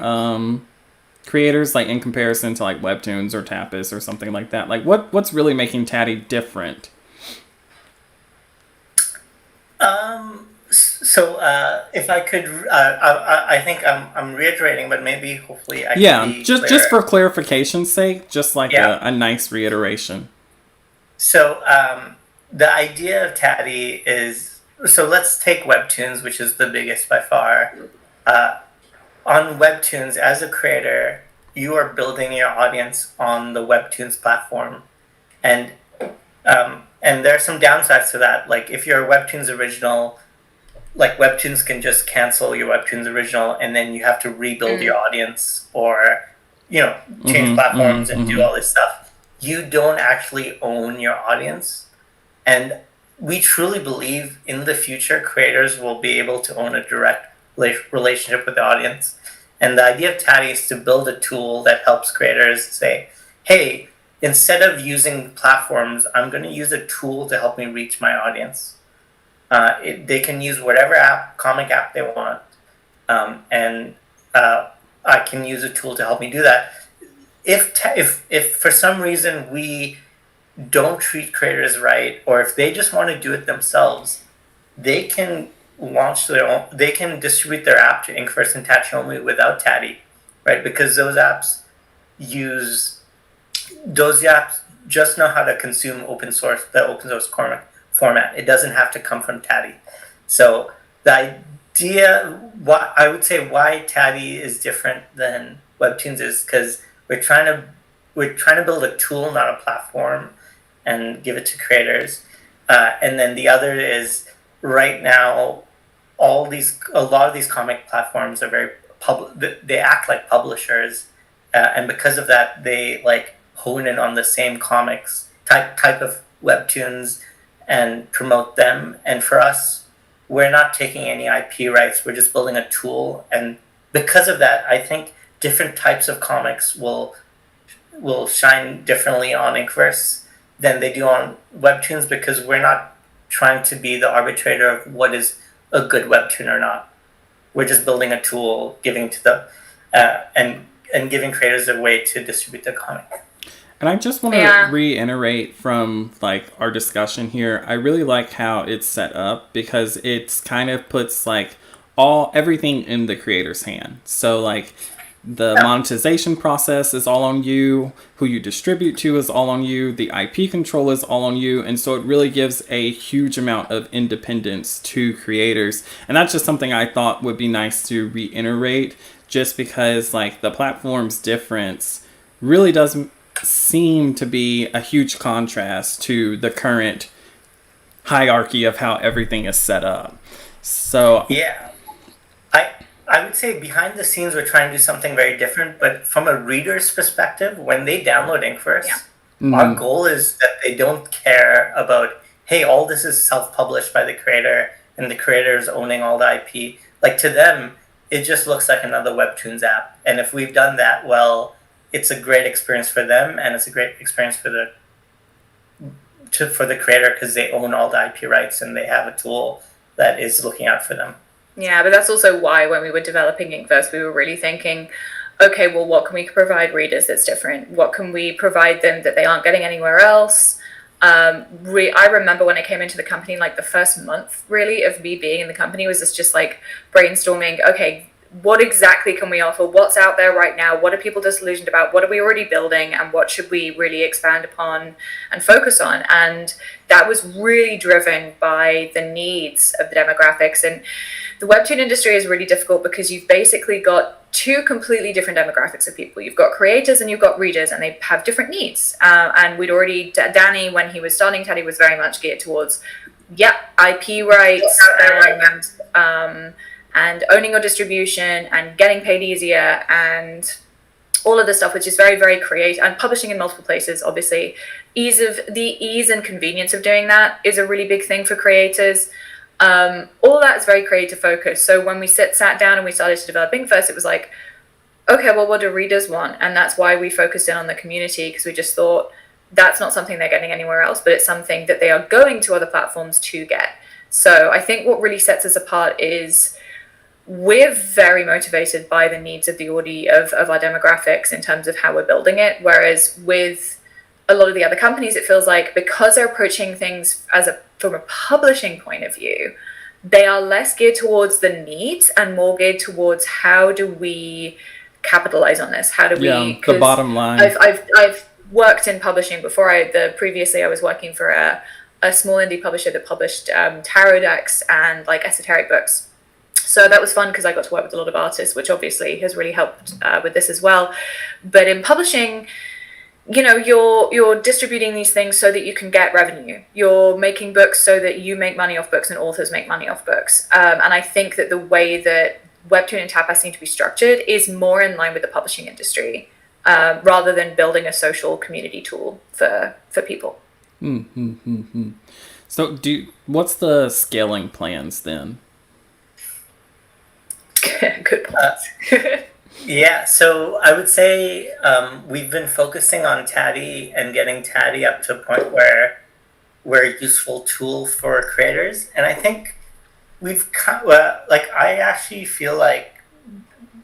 creators, like in comparison to like Webtoons or Tapas or something like that? Like what's really making Taddy different? So if I could, I think I'm reiterating, but maybe hopefully I can be just for clarification's sake, just like a nice reiteration. So the idea of Taddy is, so let's take Webtoons, which is the biggest by far. On Webtoons, as a creator, you are building your audience on the Webtoons platform, and And there are some downsides to that. Like if you're a Webtoons original, like Webtoons can just cancel your Webtoons original and then you have to rebuild your audience or, change platforms and do all this stuff. You don't actually own your audience. And we truly believe in the future creators will be able to own a direct relationship with the audience. And the idea of Taddy is to build a tool that helps creators say, hey, instead of using platforms, I'm going to use a tool to help me reach my audience. They can use whatever comic app they want. And I can use a tool to help me do that. If for some reason we don't treat creators right, or if they just want to do it themselves, they can launch their own. They can distribute their app to Inkverse and Tachomi without Taddy, right? Because those apps just know how to consume the open source format. It doesn't have to come from Taddy. So the I would say why Taddy is different than Webtoons is because we're trying to build a tool, not a platform, and give it to creators. And then the other is right now, a lot of these comic platforms are very they act like publishers, and because of that, they like hone in on the same comics type of Webtoons and promote them. And for us, we're not taking any IP rights. We're just building a tool, and because of that, I think different types of comics will shine differently on Inkverse than they do on Webtoons because we're not trying to be the arbitrator of what is a good Webtoon or not. We're just building a tool, giving to the and giving creators a way to distribute the comic. And I just want to reiterate from like our discussion here. I really like how it's set up because it's kind of puts like everything in the creator's hand. So like the monetization process is all on you. Who you distribute to is all on you. The IP control is all on you. And so it really gives a huge amount of independence to creators. And that's just something I thought would be nice to reiterate just because like the platform's difference really doesn't seem to be a huge contrast to the current hierarchy of how everything is set up. So yeah, I would say behind the scenes we're trying to do something very different, but from a reader's perspective, when they download Inkverse, our goal is that they don't care about, hey, all this is self-published by the creator and the creator is owning all the IP. Like to them, it just looks like another Webtoons app. And if we've done that well, it's a great experience for them and it's a great experience for the creator because they own all the IP rights and they have a tool that is looking out for them. Yeah, but that's also why when we were developing Inkverse, we were really thinking, okay, well, what can we provide readers that's different? What can we provide them that they aren't getting anywhere else? I remember when I came into the company, like the first month really of me being in the company was just like brainstorming, okay, what exactly can we offer? What's out there right now? What are people disillusioned about? What are we already building? And what should we really expand upon and focus on? And that was really driven by the needs of the demographics. And the Webtoon industry is really difficult because you've basically got two completely different demographics of people. You've got creators and you've got readers, and they have different needs. And we'd already, Danny, when he was starting Taddy, was very much geared towards, IP rights and owning your distribution and getting paid easier and all of this stuff, which is very, very creative, and publishing in multiple places, obviously. Ease and convenience of doing that is a really big thing for creators. All that is very creative focused. So when we sat down and we started to develop Inkverse, it was like, okay, well, what do readers want? And that's why we focused in on the community, because we just thought that's not something they're getting anywhere else, but it's something that they are going to other platforms to get. So I think what really sets us apart is we're very motivated by the needs of the audience of our demographics in terms of how we're building it. Whereas with a lot of the other companies, it feels like because they're approaching things from a publishing point of view, they are less geared towards the needs and more geared towards how do we capitalize on this? How do we? The bottom line. I've worked in publishing before. Previously I was working for a small indie publisher that published tarot decks and like esoteric books. So that was fun because I got to work with a lot of artists, which obviously has really helped with this as well. But in publishing, you're distributing these things so that you can get revenue. You're making books so that you make money off books and authors make money off books. And I think that the way that Webtoon and Tapas seem to be structured is more in line with the publishing industry, rather than building a social community tool for people. So what's the scaling plans then? Good point. Yeah, so I would say we've been focusing on Taddy and getting Taddy up to a point where we're a useful tool for creators. And I think I actually feel like,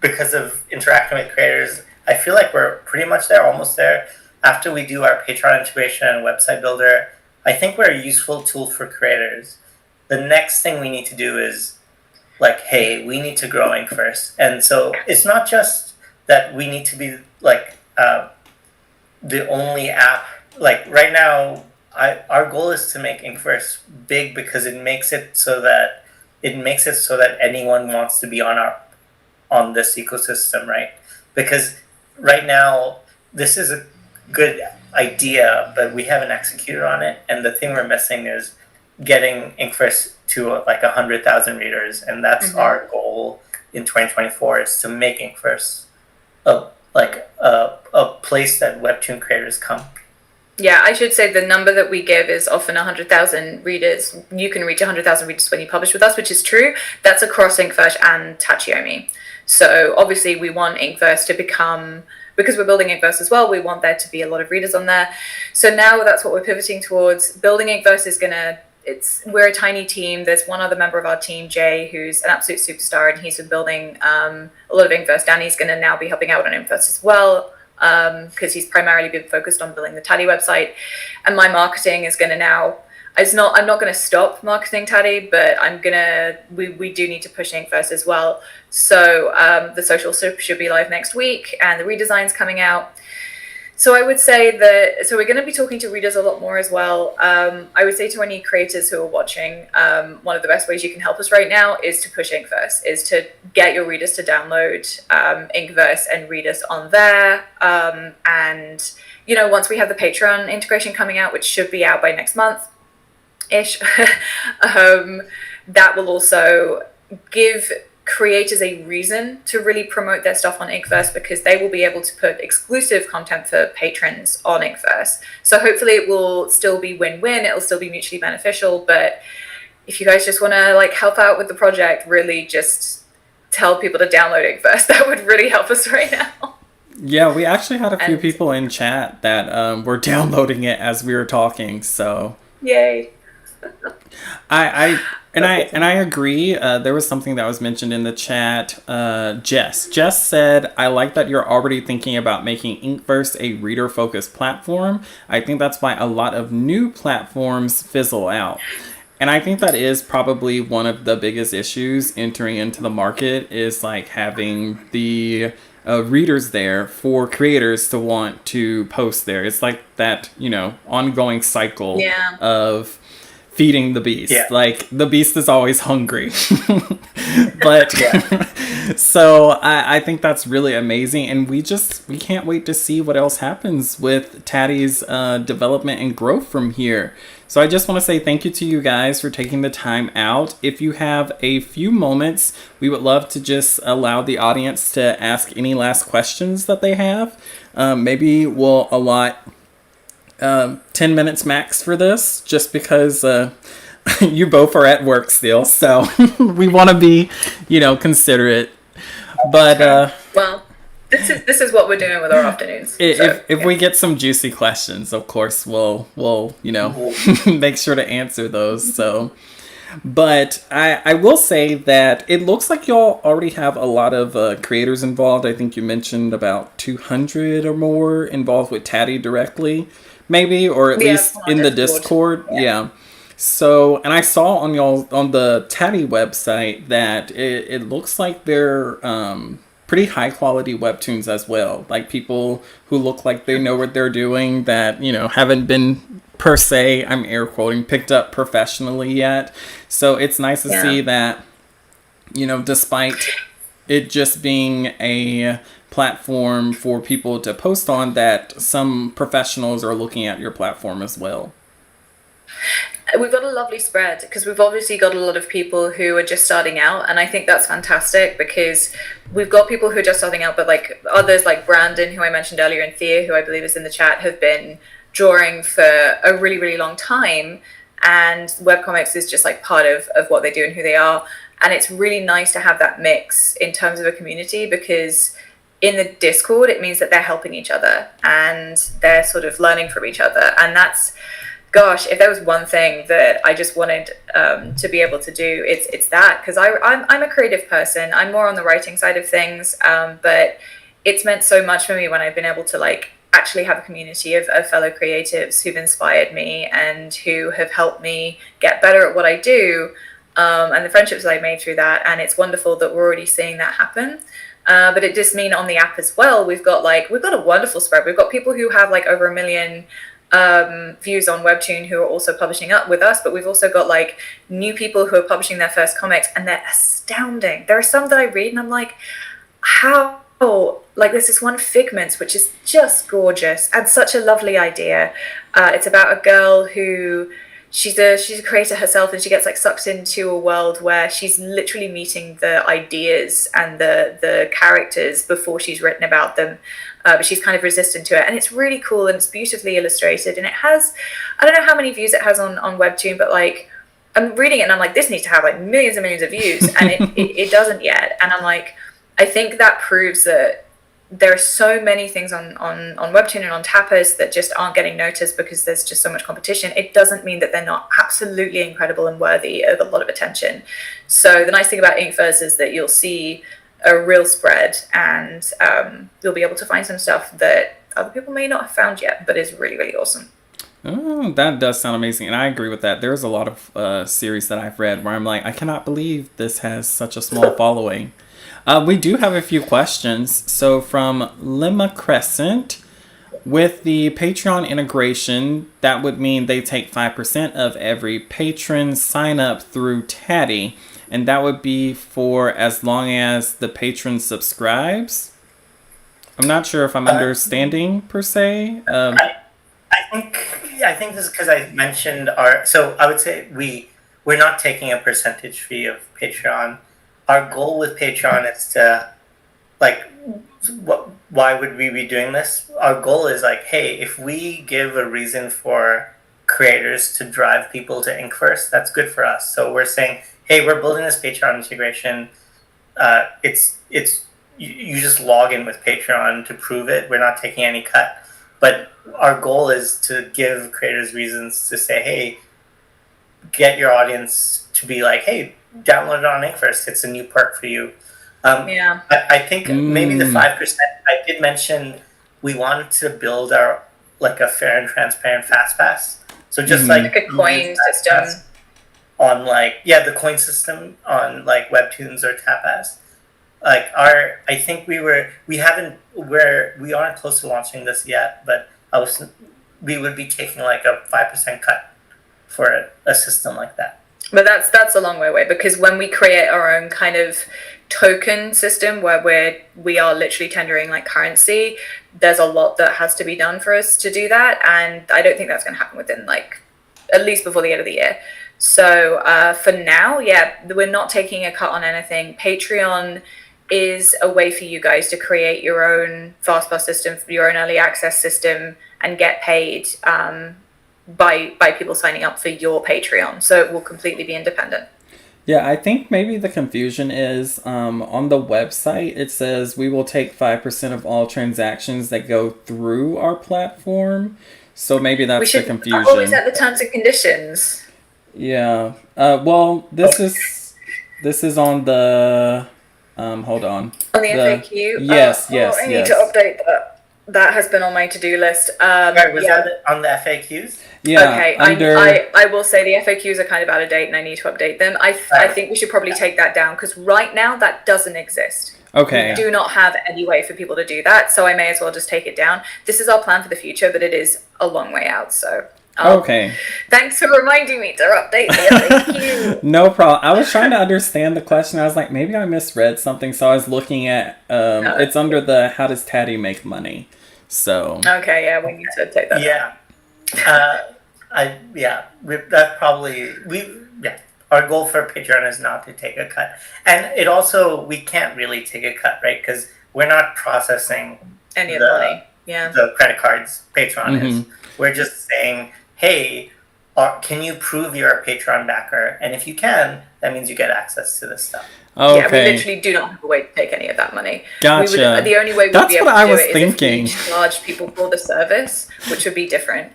because of interacting with creators, I feel like we're pretty much there, almost there. After we do our Patreon integration and website builder, I think we're a useful tool for creators. The next thing we need to do is, like, hey, we need to grow Inkverse. And so it's not just that we need to be like the only app. Like right now, our goal is to make Inkverse big, because it makes it so that anyone wants to be on this ecosystem, right? Because right now this is a good idea, but we haven't executed on it. And the thing we're missing is getting Inkverse to like 100,000 readers, and that's our goal in 2024, is to make Inkverse a place that Webtoon creators come. Yeah, I should say the number that we give is often 100,000 readers. You can reach 100,000 readers when you publish with us, which is true. That's across Inkverse and Tachiyomi. So obviously we want Inkverse to become, because we're building Inkverse as well, we want there to be a lot of readers on there. So now that's what we're pivoting towards. Building Inkverse is we're a tiny team. There's one other member of our team, Jay, who's an absolute superstar, and he's been building a lot of Inkverse. Danny's going to now be helping out on Inkverse as well, because he's primarily been focused on building the Taddy website. And my marketing is going to now, I'm not going to stop marketing Taddy, but we do need to push Inkverse as well. So the social should be live next week, and the redesign's coming out. So I would say so we're going to be talking to readers a lot more as well. I would say to any creators who are watching, one of the best ways you can help us right now is to push Inkverse, is to get your readers to download Inkverse and read us on there. And, once we have the Patreon integration coming out, which should be out by next month-ish, that will also give creators a reason to really promote their stuff on Inkverse, because they will be able to put exclusive content for patrons on Inkverse. So hopefully it will still be win-win, it'll still be mutually beneficial. But if you guys just want to help out with the project, really just tell people to download Inkverse. That would really help us right now. Yeah, we actually had a few people in chat that were downloading it as we were talking, so yay. I agree. There was something that was mentioned in the chat. Jess said, I like that you're already thinking about making Inkverse a reader-focused platform. I think that's why a lot of new platforms fizzle out. And I think that is probably one of the biggest issues entering into the market, is having the readers there for creators to want to post there. It's like that, ongoing cycle of feeding the beast. Yeah. The beast is always hungry. But so I think that's really amazing, and we can't wait to see what else happens with Taddy's development and growth from here. So I just want to say thank you to you guys for taking the time out. If you have a few moments, we would love to just allow the audience to ask any last questions that they have. Maybe we'll allot 10 minutes max for this, just because you both are at work still, so we want to be considerate. But well, this is what we're doing with our afternoons. If we get some juicy questions, of course we'll make sure to answer those. So, but I will say that it looks like y'all already have a lot of creators involved. I think you mentioned about 200 or more involved with Taddy directly, maybe, or at least in the Discord. Yeah. So, and I saw on the Taddy website that it looks like they're pretty high quality webtoons as well. People who look like they know what they're doing, that, haven't been per se, I'm air quoting, picked up professionally yet. So it's nice to see that, despite it just being a platform for people to post on, that some professionals are looking at your platform as well? We've got a lovely spread because we've obviously got a lot of people who are just starting out, and I think that's fantastic because we've got people who are just starting out, but like others like Brandon, who I mentioned earlier, and Thea, who I believe is in the chat, have been drawing for a really, really long time, and webcomics is just like part of what they do and who they are. And it's really nice to have that mix in terms of a community, because in the Discord it means that they're helping each other and they're sort of learning from each other. And that's, gosh, if there was one thing that I just wanted to be able to do, it's that, because I'm a creative person. I'm more on the writing side of things, but it's meant so much for me when I've been able to like actually have a community of fellow creatives who've inspired me and who have helped me get better at what I do, and the friendships that I made through that. And it's wonderful that we're already seeing that happen. But it does mean on the app as well, we've got a wonderful spread. We've got people who have like over 1 million views on Webtoon who are also publishing up with us, but we've also got like new people who are publishing their first comics, and they're astounding. There are some that I read and I'm like, how? Like there's this one, Figments, which is just gorgeous and such a lovely idea. It's about a girl who she's a creator herself, and she gets like sucked into a world where she's literally meeting the ideas and the characters before she's written about them. But she's kind of resistant to it, and it's really cool, and it's beautifully illustrated, and it has, I don't know how many views it has on Webtoon, but like I'm reading it and I'm like, this needs to have like millions and millions of views, and it doesn't yet. And I'm like, I think that proves that there are so many things on Webtoon and on Tapas that just aren't getting noticed because there's just so much competition. It doesn't mean that they're not absolutely incredible and worthy of a lot of attention. So the nice thing about Inkverse is that you'll see a real spread, and you'll be able to find some stuff that other people may not have found yet, but is really, really awesome. Oh, that does sound amazing, and I agree with that. There's a lot of series that I've read where I'm like, I cannot believe this has such a small following. We do have a few questions. So from Lima Crescent, with the Patreon integration, that would mean they take 5% of every patron sign up through Taddy, and that would be for as long as the patron subscribes. I'm not sure if I'm understanding per se. I think this is because I mentioned so I would say we're not taking a percentage fee of Patreon. Our goal with Patreon is to, like, why would we be doing this? Our goal is like, hey, if we give a reason for creators to drive people to Inkverse, that's good for us. So we're saying, hey, we're building this Patreon integration. You just log in with Patreon to prove it. We're not taking any cut. But our goal is to give creators reasons to say, hey, get your audience to be like, hey, download it on Inkverse. It's a new perk for you. Yeah. I think maybe the 5%, I did mention we wanted to build our, like, a fair and transparent fast pass. So just like a coin system on, like, the coin system on like Webtoons or Tapas. Like I think we aren't close to launching this yet, but we would be taking like a 5% cut for a system like that. But that's a long way away, because when we create our own kind of token system where we are literally tendering like currency, there's a lot that has to be done for us to do that, and I don't think that's going to happen within like at least before the end of the year. So for now, we're not taking a cut on anything. Patreon is a way for you guys to create your own fastpass system, your own early access system, and get paid by people signing up for your Patreon. So it will completely be independent. Yeah, I think maybe the confusion is on the website, it says we will take 5% of all transactions that go through our platform. So maybe that's the confusion. Always at the terms and conditions. Yeah. Well, this is on the hold on. On the FAQ? Yes. I need to update that. That has been on my to-do list. Was that on the FAQs? Yeah. Okay. I will say the FAQs are kind of out of date, and I need to update them. I think we should probably take that down, because right now that doesn't exist. Okay. We do not have any way for people to do that, so I may as well just take it down. This is our plan for the future, but it is a long way out. So Okay. Thanks for reminding me to update the FAQ. No problem. I was trying to understand the question. I was like, maybe I misread something. So I was looking at, it's under the how does Taddy make money? So. Okay, yeah, we need to take that. Yeah. That probably, our goal for Patreon is not to take a cut. And it also, we can't really take a cut, right? Because we're not processing any of the money. Yeah. The credit cards Patreon is. We're just saying, hey, can you prove you're a Patreon backer? And if you can, that means you get access to this stuff. Okay. Yeah, we literally do not have a way to take any of that money. Gotcha. The only way we'd that's be able what to I do was it thinking. is if we charge people for the service, which would be different.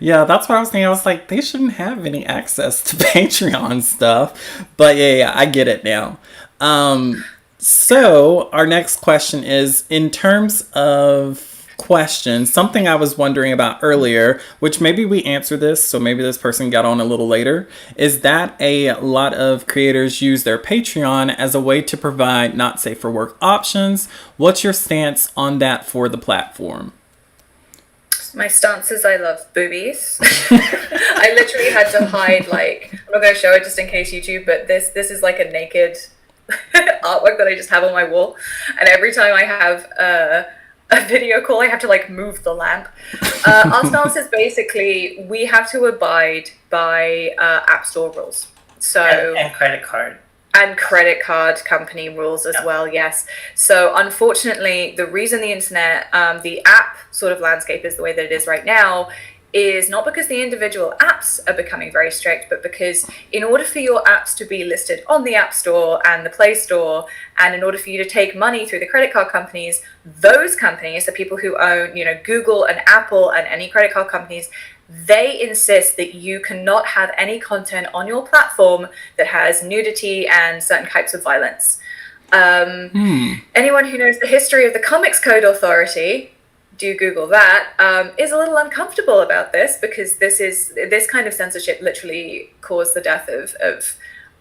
Yeah, that's what I was thinking. I was like, they shouldn't have any access to Patreon stuff. But yeah, I get it now. So our next question is, in terms of questions, something I was wondering about earlier, which maybe we answer this, so maybe this person got on a little later, is that a lot of creators use their Patreon as a way to provide not safe for work options. What's your stance on that for the platform? My stance is I love boobies. I literally had to hide, like, I'm not going to show it just in case YouTube, but this is like a naked artwork that I just have on my wall. And every time I have a video call, I have to like move the lamp. Our stance is basically we have to abide by App Store rules. So and credit card. And credit card company rules as well, yes. So unfortunately, the reason the internet, the app sort of landscape is the way that it is right now is not because the individual apps are becoming very strict, but because in order for your apps to be listed on the App Store and the Play Store, and in order for you to take money through the credit card companies, those companies, the people who own, Google and Apple and any credit card companies, they insist that you cannot have any content on your platform that has nudity and certain types of violence. Anyone who knows the history of the Comics Code Authority, do Google that, is a little uncomfortable about this because this kind of censorship literally caused the death of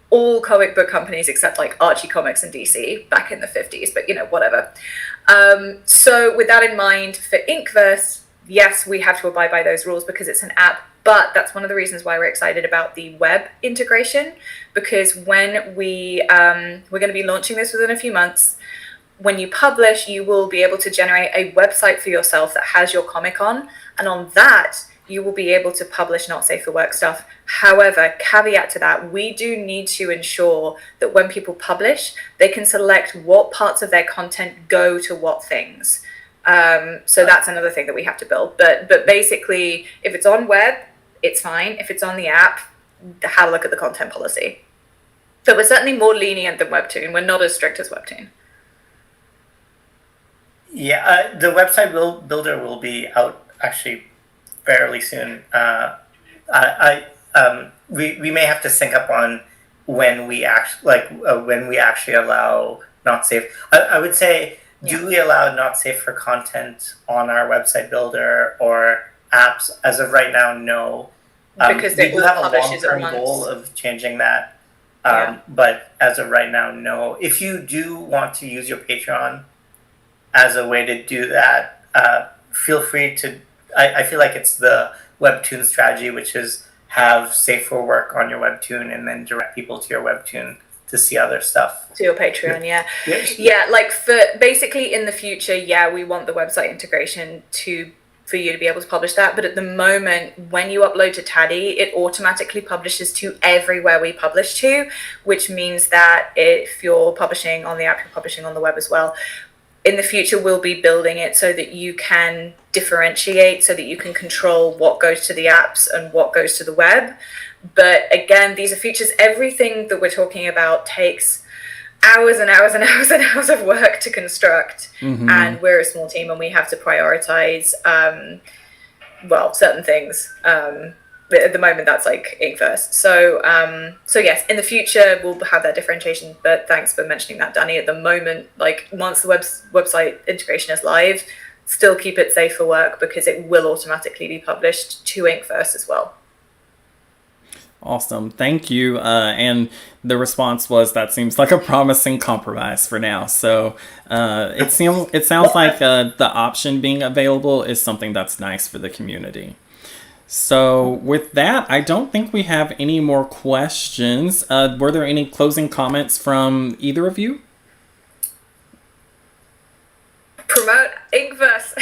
all comic book companies except like Archie Comics and DC back in the 50s, but whatever. So with that in mind, for Inkverse, yes, we have to abide by those rules because it's an app, but that's one of the reasons why we're excited about the web integration, because when we're going to be launching this within a few months. When you publish, you will be able to generate a website for yourself that has your comic on, and on that, you will be able to publish not safe for work stuff. However, caveat to that, we do need to ensure that when people publish, they can select what parts of their content go to what things. So that's another thing that we have to build. But basically, if it's on web, it's fine. If it's on the app, have a look at the content policy. But we're certainly more lenient than Webtoon. We're not as strict as Webtoon. Yeah, the website builder will be out actually fairly soon. We may have to sync up on when we actually allow not safe. I would say, do we allow not safe for content on our website builder or apps? As of right now, no. Because they do all have a publish long-term goal of changing that. But as of right now, no. If you do want to use your Patreon as a way to do that, feel free to. I feel like it's the Webtoon strategy, which is have safe for work on your Webtoon and then direct people to your Webtoon to see other stuff. To your Patreon, yeah. Like for basically in the future, we want the website integration for you to be able to publish that. But at the moment, when you upload to Taddy, it automatically publishes to everywhere we publish to, which means that if you're publishing on the app, you're publishing on the web as well. In the future, we'll be building it so that you can differentiate, so that you can control what goes to the apps and what goes to the web. But again, these are features. Everything that we're talking about takes hours and hours and hours and hours of work to construct. And we're a small team and we have to prioritize, certain things. At the moment, that's like Inkverse. So yes, in the future, we'll have that differentiation. But thanks for mentioning that, Danny. At the moment, like once the website integration is live, still keep it safe for work because it will automatically be published to Inkverse as well. Awesome. Thank you. And the response was, that seems like a promising compromise for now. So it sounds like the option being available is something that's nice for the community. So with that, I don't think we have any more questions. Were there any closing comments from either of you? Promote Inkverse.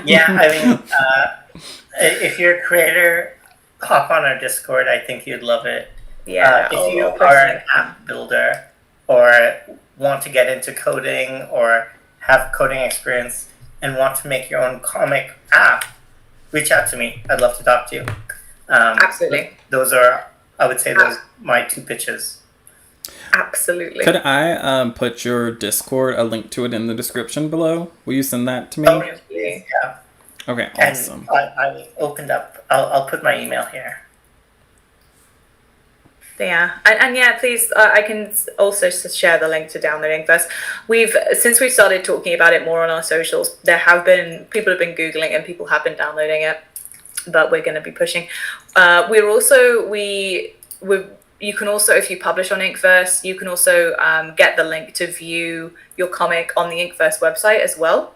Yeah, I mean, if you're a creator, hop on our Discord. I think you'd love it. Yeah. If you are an app builder or want to get into coding or have coding experience and want to make your own comic app, reach out to me. I'd love to talk to you. Absolutely. Those are, I would say, those my 2 pitches. Absolutely. Could I put your Discord, a link to it in the description below? Will you send that to me? Oh, please, yeah. Okay, And awesome. I opened up. I'll put my email here. Yeah, and yeah, please, I can also share the link to download Inkverse. Since we've started talking about it more on our socials, people have been Googling and people have been downloading it, but we're going to be pushing. You can also, if you publish on Inkverse, you can also get the link to view your comic on the Inkverse website as well.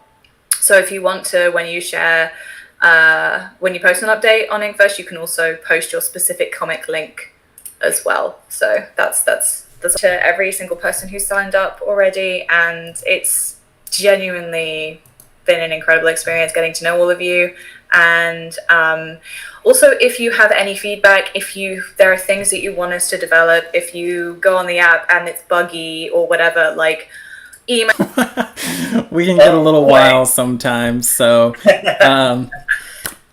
So if you want to, when you post an update on Inkverse, you can also post your specific comic link as well. So that's to every single person who's signed up already, and it's genuinely been an incredible experience getting to know all of you. And also, if you have any feedback, there are things that you want us to develop, if you go on the app and it's buggy or whatever, like email. We can get a little wild sometimes, so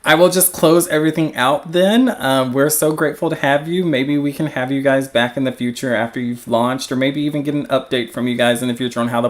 I will just close everything out then. We're so grateful to have you. Maybe we can have you guys back in the future after you've launched, or maybe even get an update from you guys in the future on how the